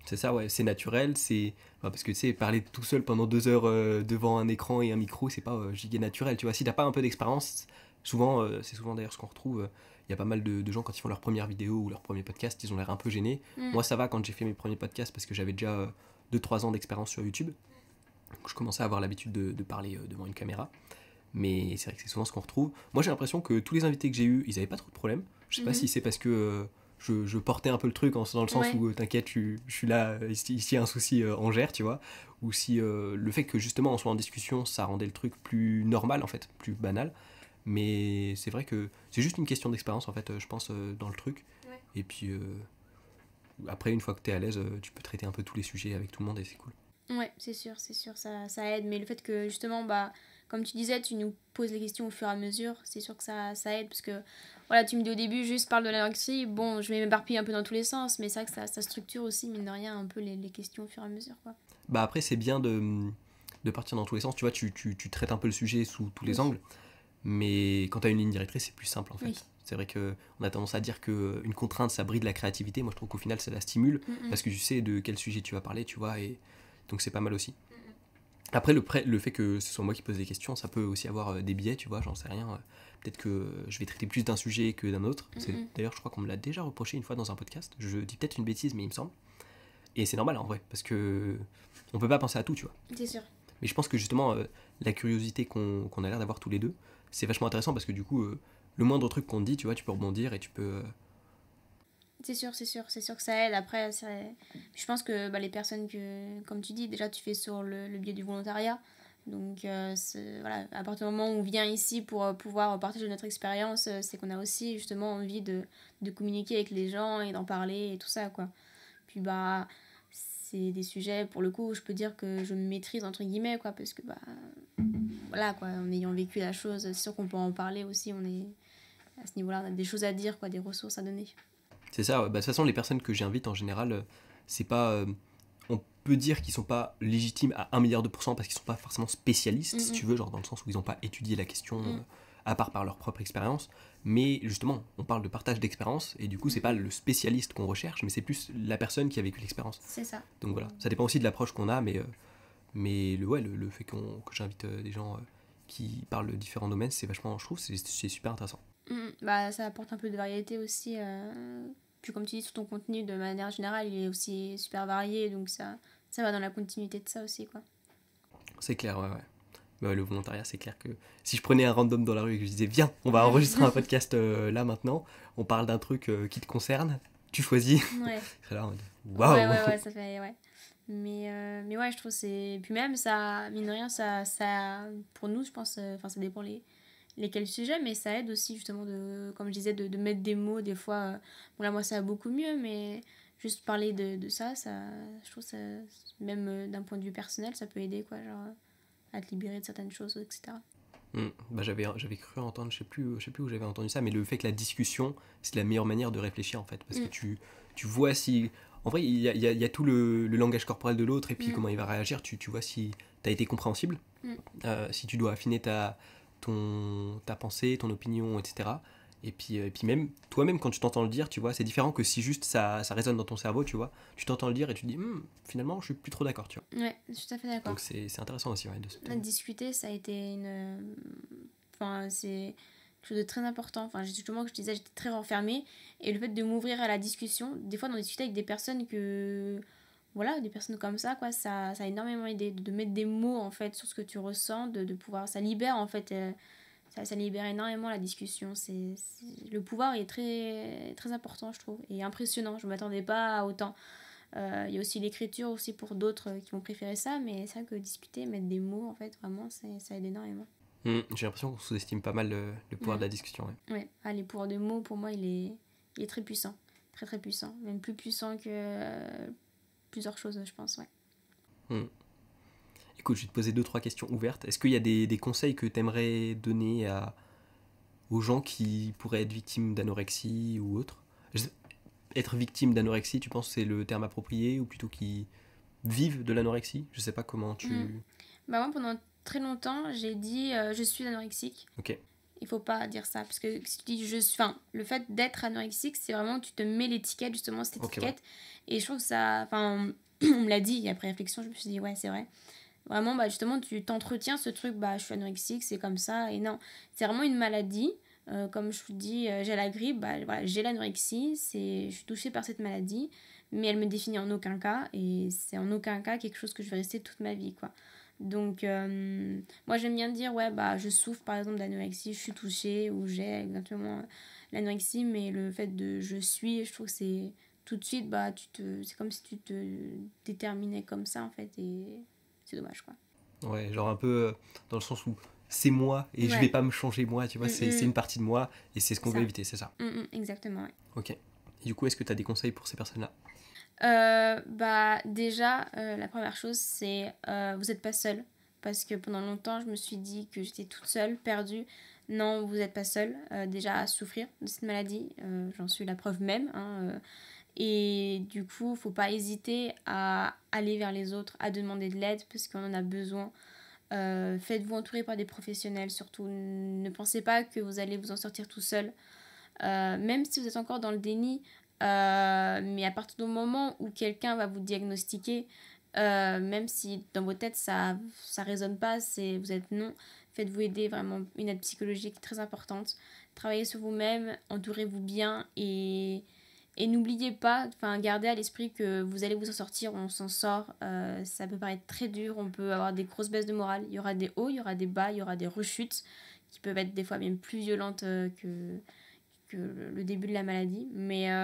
C'est ça, ouais, c'est naturel, parce que tu sais, parler tout seul pendant 2 heures devant un écran et un micro, c'est pas giga naturel, tu vois. Si t'as pas un peu d'expérience, souvent, c'est souvent d'ailleurs ce qu'on retrouve, il y a pas mal de gens quand ils font leur première vidéo ou leur premier podcast, ils ont l'air un peu gênés. Moi, ça va quand j'ai fait mes premiers podcasts parce que j'avais déjà 2-3 ans d'expérience sur YouTube. Donc, je commençais à avoir l'habitude de parler devant une caméra. Mais c'est vrai que c'est souvent ce qu'on retrouve. Moi, j'ai l'impression que tous les invités que j'ai eus, ils avaient pas trop de problèmes. Je sais pas si c'est parce que je portais un peu le truc dans le sens où t'inquiète, je suis là, ici il y a un souci, on gère, tu vois. Ou si le fait que justement on soit en discussion, ça rendait le truc plus normal en fait, plus banal. Mais c'est vrai que c'est juste une question d'expérience en fait, je pense, dans le truc. Ouais. Et puis après, une fois que t'es à l'aise, tu peux traiter un peu tous les sujets avec tout le monde et c'est cool. Ouais, c'est sûr, ça aide. Mais le fait que justement, bah, comme tu disais, tu nous poses les questions au fur et à mesure, c'est sûr que ça aide parce que, voilà, tu me dis au début, juste parle de l'anorexie, bon, je vais m'éparpiller un peu dans tous les sens, mais c'est vrai que ça structure aussi, mine de rien, un peu les questions au fur et à mesure, quoi. Bah après, c'est bien de partir dans tous les sens, tu vois, tu traites un peu le sujet sous tous les angles, mais quand t'as une ligne directrice, c'est plus simple en fait. Oui. C'est vrai qu'on a tendance à dire qu'une contrainte, ça bride la créativité. Moi, je trouve qu'au final, ça la stimule parce que tu sais de quel sujet tu vas parler, tu vois, et donc c'est pas mal aussi. Après, le fait que ce soit moi qui pose des questions, ça peut aussi avoir des biais, tu vois, j'en sais rien. Peut-être que je vais traiter plus d'un sujet que d'un autre. D'ailleurs, je crois qu'on me l'a déjà reproché une fois dans un podcast. Je dis peut-être une bêtise, mais il me semble. Et c'est normal en vrai, parce que on peut pas penser à tout, tu vois. C'est sûr. Mais je pense que justement, la curiosité qu'on a l'air d'avoir tous les deux, c'est vachement intéressant parce que du coup, le moindre truc qu'on te dit, tu vois, tu peux rebondir et tu peux. C'est sûr que ça aide. Après, je pense que bah, les personnes que, comme tu dis, déjà tu fais sur le biais du volontariat. Donc, voilà, à partir du moment où on vient ici pour pouvoir partager notre expérience, c'est qu'on a aussi justement envie de communiquer avec les gens et d'en parler et tout ça, quoi. Puis, bah, c'est des sujets, pour le coup, où je peux dire que je maîtrise, entre guillemets, quoi, parce que, bah, voilà, quoi, en ayant vécu la chose, c'est sûr qu'on peut en parler aussi. On est à ce niveau-là, on a des choses à dire, quoi, des ressources à donner. C'est ça, ouais. Bah, de toute façon, les personnes que j'invite en général, c'est pas. On peut dire qu'ils sont pas légitimes à 1 milliard de % parce qu'ils sont pas forcément spécialistes, si tu veux, genre dans le sens où ils n'ont pas étudié la question à part par leur propre expérience. Mais justement, on parle de partage d'expérience et du coup, c'est pas le spécialiste qu'on recherche, mais c'est plus la personne qui a vécu l'expérience. C'est ça. Donc voilà, ça dépend aussi de l'approche qu'on a, mais le fait que j'invite des gens qui parlent de différents domaines, c'est vachement, je trouve, c'est super intéressant. Bah, ça apporte un peu de variété aussi. Puis comme tu dis, tout ton contenu, de manière générale, il est aussi super varié, donc ça va dans la continuité de ça aussi, quoi. C'est clair, ouais. Bah, le volontariat, c'est clair que si je prenais un random dans la rue et que je disais, viens, on va enregistrer un podcast là maintenant, on parle d'un truc qui te concerne, tu choisis. Ouais. C'est là, waouh! Ouais, ça fait, ouais. Mais ouais, je trouve c'est. Puis même, ça, mine de rien, pour nous, je pense, enfin, ça dépend lesquels sujets, mais ça aide aussi, justement, comme je disais, de mettre des mots, des fois. Bon, là, moi, ça va beaucoup mieux, mais juste parler de ça, je trouve ça, même d'un point de vue personnel, ça peut aider, quoi, genre, à te libérer de certaines choses, etc. Bah, j'avais cru entendre, je sais plus où j'avais entendu ça, mais le fait que la discussion, c'est la meilleure manière de réfléchir, en fait, parce que tu vois si. En vrai, il y a tout le langage corporel de l'autre et puis comment il va réagir. Tu vois si tu as été compréhensible, si tu dois affiner ta pensée, ton opinion, etc. Et puis même, toi-même, quand tu t'entends le dire, tu vois, c'est différent que si juste ça résonne dans ton cerveau, tu vois. Tu t'entends le dire et tu te dis, finalement, je suis plus trop d'accord, tu vois. Ouais, je suis tout à fait d'accord. Donc c'est intéressant aussi, ouais, discuter, ça a été Enfin, c'est quelque chose de très important. Enfin, justement, que je disais, j'étais très renfermée. Et le fait de m'ouvrir à la discussion, des fois, d'en discuter avec des personnes que... Voilà, des personnes comme ça, quoi, ça a énormément aidé. De mettre des mots, en fait, sur ce que tu ressens, de pouvoir... Ça libère, en fait... ça libère énormément la discussion. Le pouvoir est très, très important, je trouve. Et impressionnant. Je ne m'attendais pas à autant. Il y a aussi l'écriture aussi pour d'autres qui vont préférer ça, mais c'est vrai que discuter, mettre des mots, en fait, vraiment, ça aide énormément. J'ai l'impression qu'on sous-estime pas mal le pouvoir de la discussion. Ouais. Les pouvoirs de mots, pour moi, il est très puissant. Très, très puissant. Même plus puissant que plusieurs choses, je pense, ouais. Écoute, je vais te poser 2-3 questions ouvertes. Est-ce qu'il y a des conseils que tu aimerais donner à aux gens qui pourraient être victimes d'anorexie ou autre. Être victime d'anorexie, tu penses que c'est le terme approprié ou plutôt qui vivent de l'anorexie? Je sais pas comment tu... Bah moi, pendant très longtemps, j'ai dit je suis anorexique. Ok. Il faut pas dire ça, parce que si tu dis je suis... Enfin, le fait d'être anorexique, c'est vraiment que tu te mets l'étiquette, justement, cette Ok, étiquette. Et je trouve ça... Enfin, on me l'a dit, et après réflexion, je me suis dit, ouais, c'est vrai. Vraiment, bah, justement, tu t'entretiens ce truc, bah, je suis anorexique, c'est comme ça. Et non, c'est vraiment une maladie. Comme je vous dis, j'ai la grippe, bah, voilà, j'ai l'anorexie, je suis touchée par cette maladie, mais elle me définit en aucun cas, et c'est en aucun cas quelque chose que je vais rester toute ma vie, quoi. Donc, moi, j'aime bien dire, ouais, bah, je souffre par exemple d'anorexie, je suis touchée, ou j'ai exactement l'anorexie, mais le fait de je suis, je trouve que c'est tout de suite, bah, c'est comme si tu te déterminais comme ça, en fait, et c'est dommage, quoi. Ouais, genre un peu dans le sens où c'est moi et je vais Ouais, pas me changer moi, tu vois, c'est une partie de moi et c'est ce qu'on c'est veut ça. éviter, c'est ça. Exactement, ouais. Ok. Et du coup, est-ce que tu as des conseils pour ces personnes-là? Bah déjà, la première chose, c'est vous n'êtes pas seul. Parce que pendant longtemps, je me suis dit que j'étais toute seule, perdue. Non, vous n'êtes pas seul, déjà à souffrir de cette maladie. J'en suis la preuve même, hein, et du coup, faut pas hésiter à aller vers les autres, à demander de l'aide, parce qu'on en a besoin. Faites-vous entourer par des professionnels, surtout. Ne pensez pas que vous allez vous en sortir tout seul. Même si vous êtes encore dans le déni, mais à partir du moment où quelqu'un va vous diagnostiquer, même si dans votre tête ça résonne pas, vous êtes non, faites-vous aider, vraiment une aide psychologique très importante. Travaillez sur vous-même, entourez-vous bien et n'oubliez pas, enfin gardez à l'esprit que vous allez vous en sortir, on s'en sort. Ça peut paraître très dur, on peut avoir des grosses baisses de morale, il y aura des hauts, il y aura des bas, il y aura des rechutes qui peuvent être des fois même plus violentes que le début de la maladie. Mais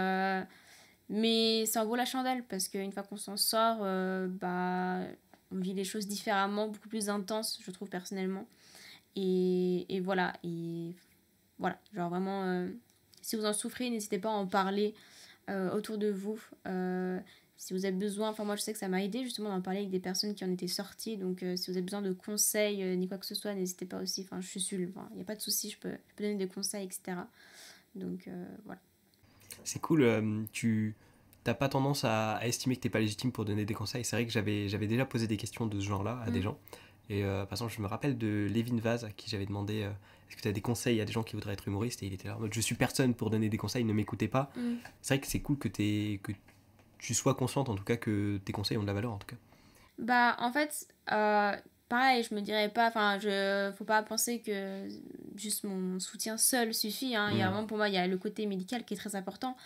ça en vaut la chandelle parce qu'une fois qu'on s'en sort, bah, on vit les choses différemment, beaucoup plus intenses, je trouve personnellement. Et voilà. Et voilà. Genre vraiment, si vous en souffrez, n'hésitez pas à en parler autour de vous. Si vous avez besoin, enfin moi je sais que ça m'a aidé justement d'en parler avec des personnes qui en étaient sorties. Donc si vous avez besoin de conseils ni quoi que ce soit, n'hésitez pas aussi. Enfin, je suis sûre, il n'y a pas de souci, je peux donner des conseils, etc. Donc voilà. C'est cool, tu t'as pas tendance à estimer que t'es pas légitime pour donner des conseils. C'est vrai que j'avais déjà posé des questions de ce genre-là à des gens. Et par exemple, je me rappelle de Lévin Vaz à qui j'avais demandé est-ce que tu as des conseils à des gens qui voudraient être humoristes et il était là en mode je suis personne pour donner des conseils, ne m'écoutez pas. C'est vrai que c'est cool que tu sois consciente en tout cas que tes conseils ont de la valeur en tout cas. Bah, en fait, pareil, je me dirais pas, enfin, faut pas penser que juste mon soutien seul suffit, hein. Il y a vraiment, pour moi, il y a le côté médical qui est très important.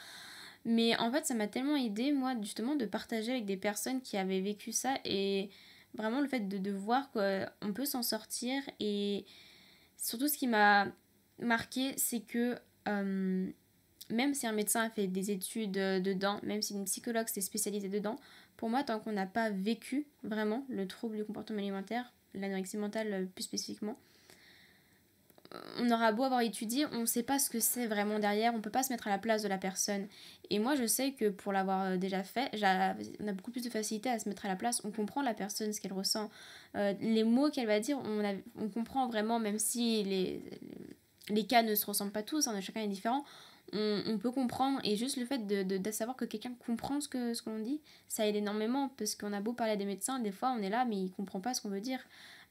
Mais en fait, ça m'a tellement aidé, moi, justement, de partager avec des personnes qui avaient vécu ça et vraiment le fait de voir qu'on peut s'en sortir. Et surtout, ce qui m'a marqué, c'est que même si un médecin a fait des études dedans, même si une psychologue s'est spécialisée dedans, pour moi, tant qu'on n'a pas vécu vraiment le trouble du comportement alimentaire, l'anorexie mentale plus spécifiquement, on aura beau avoir étudié, on ne sait pas ce que c'est vraiment derrière, on ne peut pas se mettre à la place de la personne. Et moi, je sais que pour l'avoir déjà fait, on a beaucoup plus de facilité à se mettre à la place, on comprend la personne, ce qu'elle ressent. Les mots qu'elle va dire, on comprend vraiment, même si les cas ne se ressemblent pas tous, hein, chacun est différent. On peut comprendre, et juste le fait de savoir que quelqu'un comprend ce que l'on dit, ça aide énormément, parce qu'on a beau parler à des médecins, des fois on est là mais ils ne comprennent pas ce qu'on veut dire,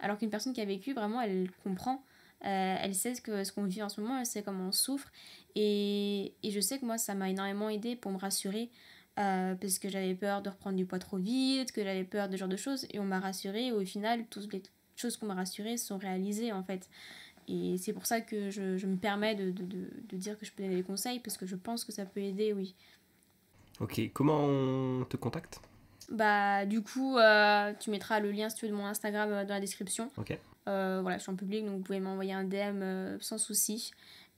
alors qu'une personne qui a vécu, vraiment elle comprend, elle sait ce qu'on vit en ce moment, elle sait comment on souffre, et je sais que moi ça m'a énormément aidé pour me rassurer, parce que j'avais peur de reprendre du poids trop vite, que j'avais peur de ce genre de choses, et on m'a rassurée, et au final toutes les choses qu'on m'a rassurées sont réalisées en fait. Et c'est pour ça que je me permets de dire que je peux donner des conseils, parce que je pense que ça peut aider, oui. Ok, comment on te contacte? Bah, du coup, tu mettras le lien, si tu veux, de mon Instagram dans la description. Ok, Voilà, je suis en public, donc vous pouvez m'envoyer un DM sans souci.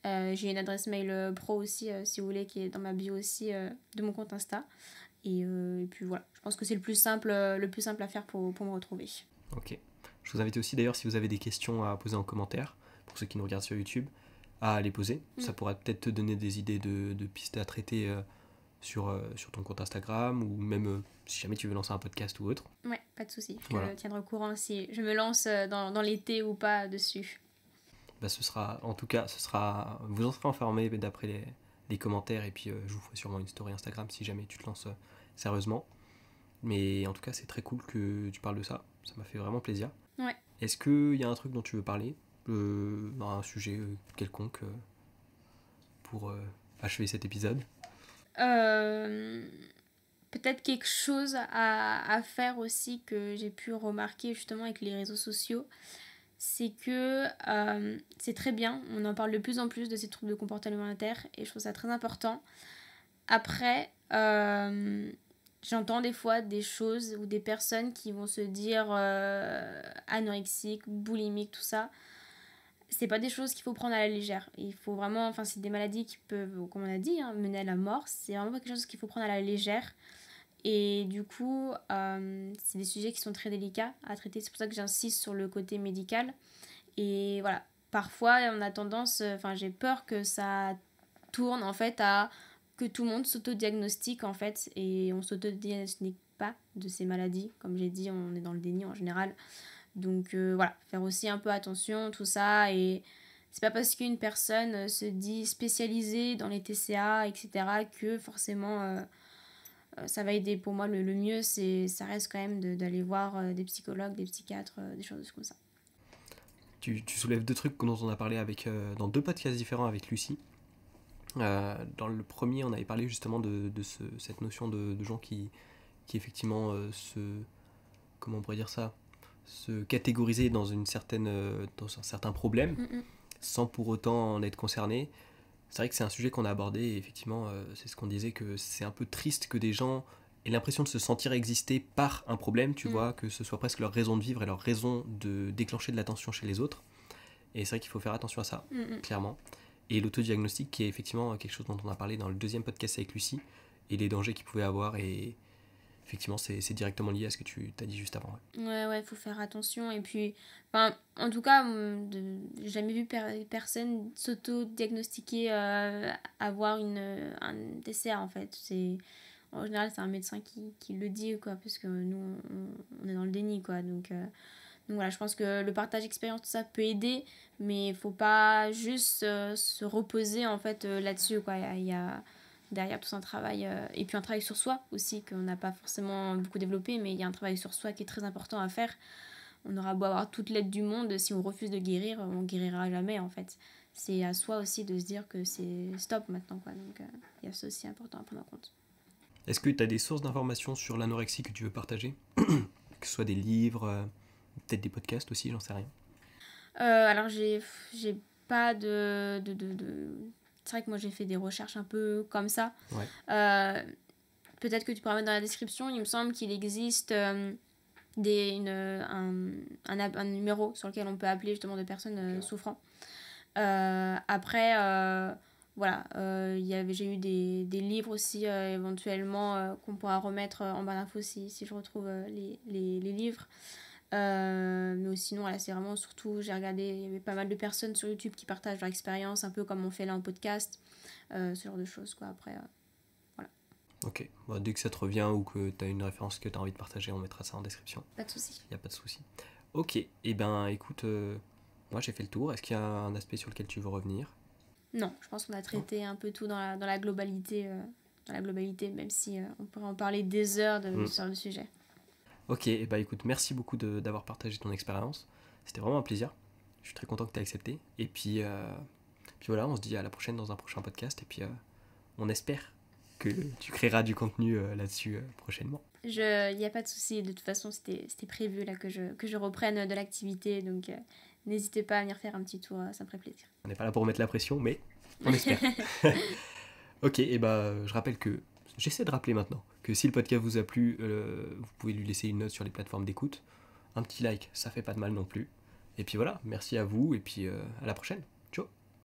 J'ai une adresse mail pro aussi, si vous voulez, qui est dans ma bio aussi de mon compte Insta. Et puis voilà, je pense que c'est le plus simple à faire pour me retrouver. ok. Je vous invite aussi d'ailleurs si vous avez des questions à poser en commentaire, pour ceux qui nous regardent sur YouTube, à les poser. Ça pourra peut-être te donner des idées de pistes à traiter sur ton compte Instagram ou même si jamais tu veux lancer un podcast ou autre. Ouais, pas de souci. Je Voilà. te tiendrai au courant si je me lance dans l'été ou pas dessus. bah, en tout cas, vous en serez informés d'après les commentaires, et puis je vous ferai sûrement une story Instagram si jamais tu te lances sérieusement. Mais en tout cas, c'est très cool que tu parles de ça. Ça m'a fait vraiment plaisir. Ouais. Est-ce qu'il y a un truc dont tu veux parler, dans un sujet quelconque, pour achever cet épisode? Peut-être quelque chose à faire aussi que j'ai pu remarquer justement avec les réseaux sociaux, c'est que c'est très bien, on en parle de plus en plus de ces troubles de comportement alimentaire et je trouve ça très important. Après, j'entends des fois des choses ou des personnes qui vont se dire anorexiques, boulimiques, tout ça. C'est pas des choses qu'il faut prendre à la légère. Il faut vraiment, enfin, c'est des maladies qui peuvent, comme on a dit, mener à la mort. C'est vraiment pas quelque chose qu'il faut prendre à la légère. Et du coup, c'est des sujets qui sont très délicats à traiter. C'est pour ça que j'insiste sur le côté médical. Et voilà, parfois, on a tendance, j'ai peur que ça tourne en fait à que tout le monde s'auto-diagnostique en fait. Et on s'auto-diagnostique pas de ces maladies. Comme j'ai dit, on est dans le déni en général. Donc voilà, faire aussi un peu attention, tout ça. Et c'est pas parce qu'une personne se dit spécialisée dans les TCA, etc., que forcément ça va aider. Pour moi, le mieux, ça reste quand même d'aller voir des psychologues, des psychiatres, des choses comme ça. Tu soulèves deux trucs dont on a parlé dans deux podcasts différents avec Lucie. Dans le premier, on avait parlé justement de cette notion de gens qui effectivement comment on pourrait dire ça, se catégoriser dans un certain problème, sans pour autant en être concerné. C'est vrai que c'est un sujet qu'on a abordé, et effectivement, c'est ce qu'on disait, que c'est un peu triste que des gens aient l'impression de se sentir exister par un problème, tu vois, que ce soit presque leur raison de vivre et leur raison de déclencher de l'attention chez les autres. Et c'est vrai qu'il faut faire attention à ça, clairement. Et l'autodiagnostic, qui est effectivement quelque chose dont on a parlé dans le deuxième podcast avec Lucie, et les dangers qu'il pouvait avoir, et effectivement, c'est directement lié à ce que tu t'as dit juste avant. Ouais, faut faire attention. Et puis, en tout cas, j'ai jamais vu personne s'auto-diagnostiquer, avoir un TCA en fait. En général, c'est un médecin qui le dit, quoi, parce que nous, on est dans le déni, quoi. Donc voilà, je pense que le partage d'expérience, tout ça peut aider, mais il faut pas juste se reposer en fait là-dessus, quoi. Il y a derrière tout un travail, et puis un travail sur soi aussi, qu'on n'a pas forcément beaucoup développé, mais il y a un travail sur soi qui est très important à faire. On aura beau avoir toute l'aide du monde, si on refuse de guérir, on guérira jamais en fait. C'est à soi aussi de se dire que c'est stop maintenant, quoi. Donc il y a ça aussi important à prendre en compte. Est-ce que tu as des sources d'informations sur l'anorexie que tu veux partager? Que ce soit des livres, peut-être des podcasts aussi, j'en sais rien. Alors j'ai pas c'est vrai que moi j'ai fait des recherches un peu comme ça. Ouais. Peut-être que tu pourras mettre dans la description. Il me semble qu'il existe un numéro sur lequel on peut appeler justement des personnes souffrant. Après, voilà, j'ai eu des livres aussi éventuellement qu'on pourra remettre en barre d'infos si je retrouve les livres. Mais sinon, voilà, c'est vraiment surtout, j'ai regardé, il y avait pas mal de personnes sur YouTube qui partagent leur expérience, un peu comme on fait là en podcast, ce genre de choses, quoi. Après, voilà. Ok, bon, dès que ça te revient ou que tu as une référence que tu as envie de partager, on mettra ça en description. Pas de souci. Il n'y a pas de souci. Ok, et ben écoute, moi j'ai fait le tour. Est-ce qu'il y a un aspect sur lequel tu veux revenir? Non, je pense qu'on a traité un peu tout dans la globalité, même si on pourrait en parler des heures sur le sujet. Ok, et bah écoute, merci beaucoup d'avoir partagé ton expérience. C'était vraiment un plaisir. Je suis très content que tu aies accepté. Et puis voilà, on se dit à la prochaine dans un prochain podcast. Et puis on espère que tu créeras du contenu là-dessus prochainement. Il n'y a pas de souci. De toute façon, c'était prévu là, que je reprenne de l'activité. Donc n'hésitez pas à venir faire un petit tour, ça me ferait plaisir. On n'est pas là pour mettre la pression, mais on espère. Ok, et bah je rappelle que j'essaie de rappeler maintenant que si le podcast vous a plu, vous pouvez lui laisser une note sur les plateformes d'écoute. Un petit like, ça fait pas de mal non plus. Et puis voilà, merci à vous et puis à la prochaine.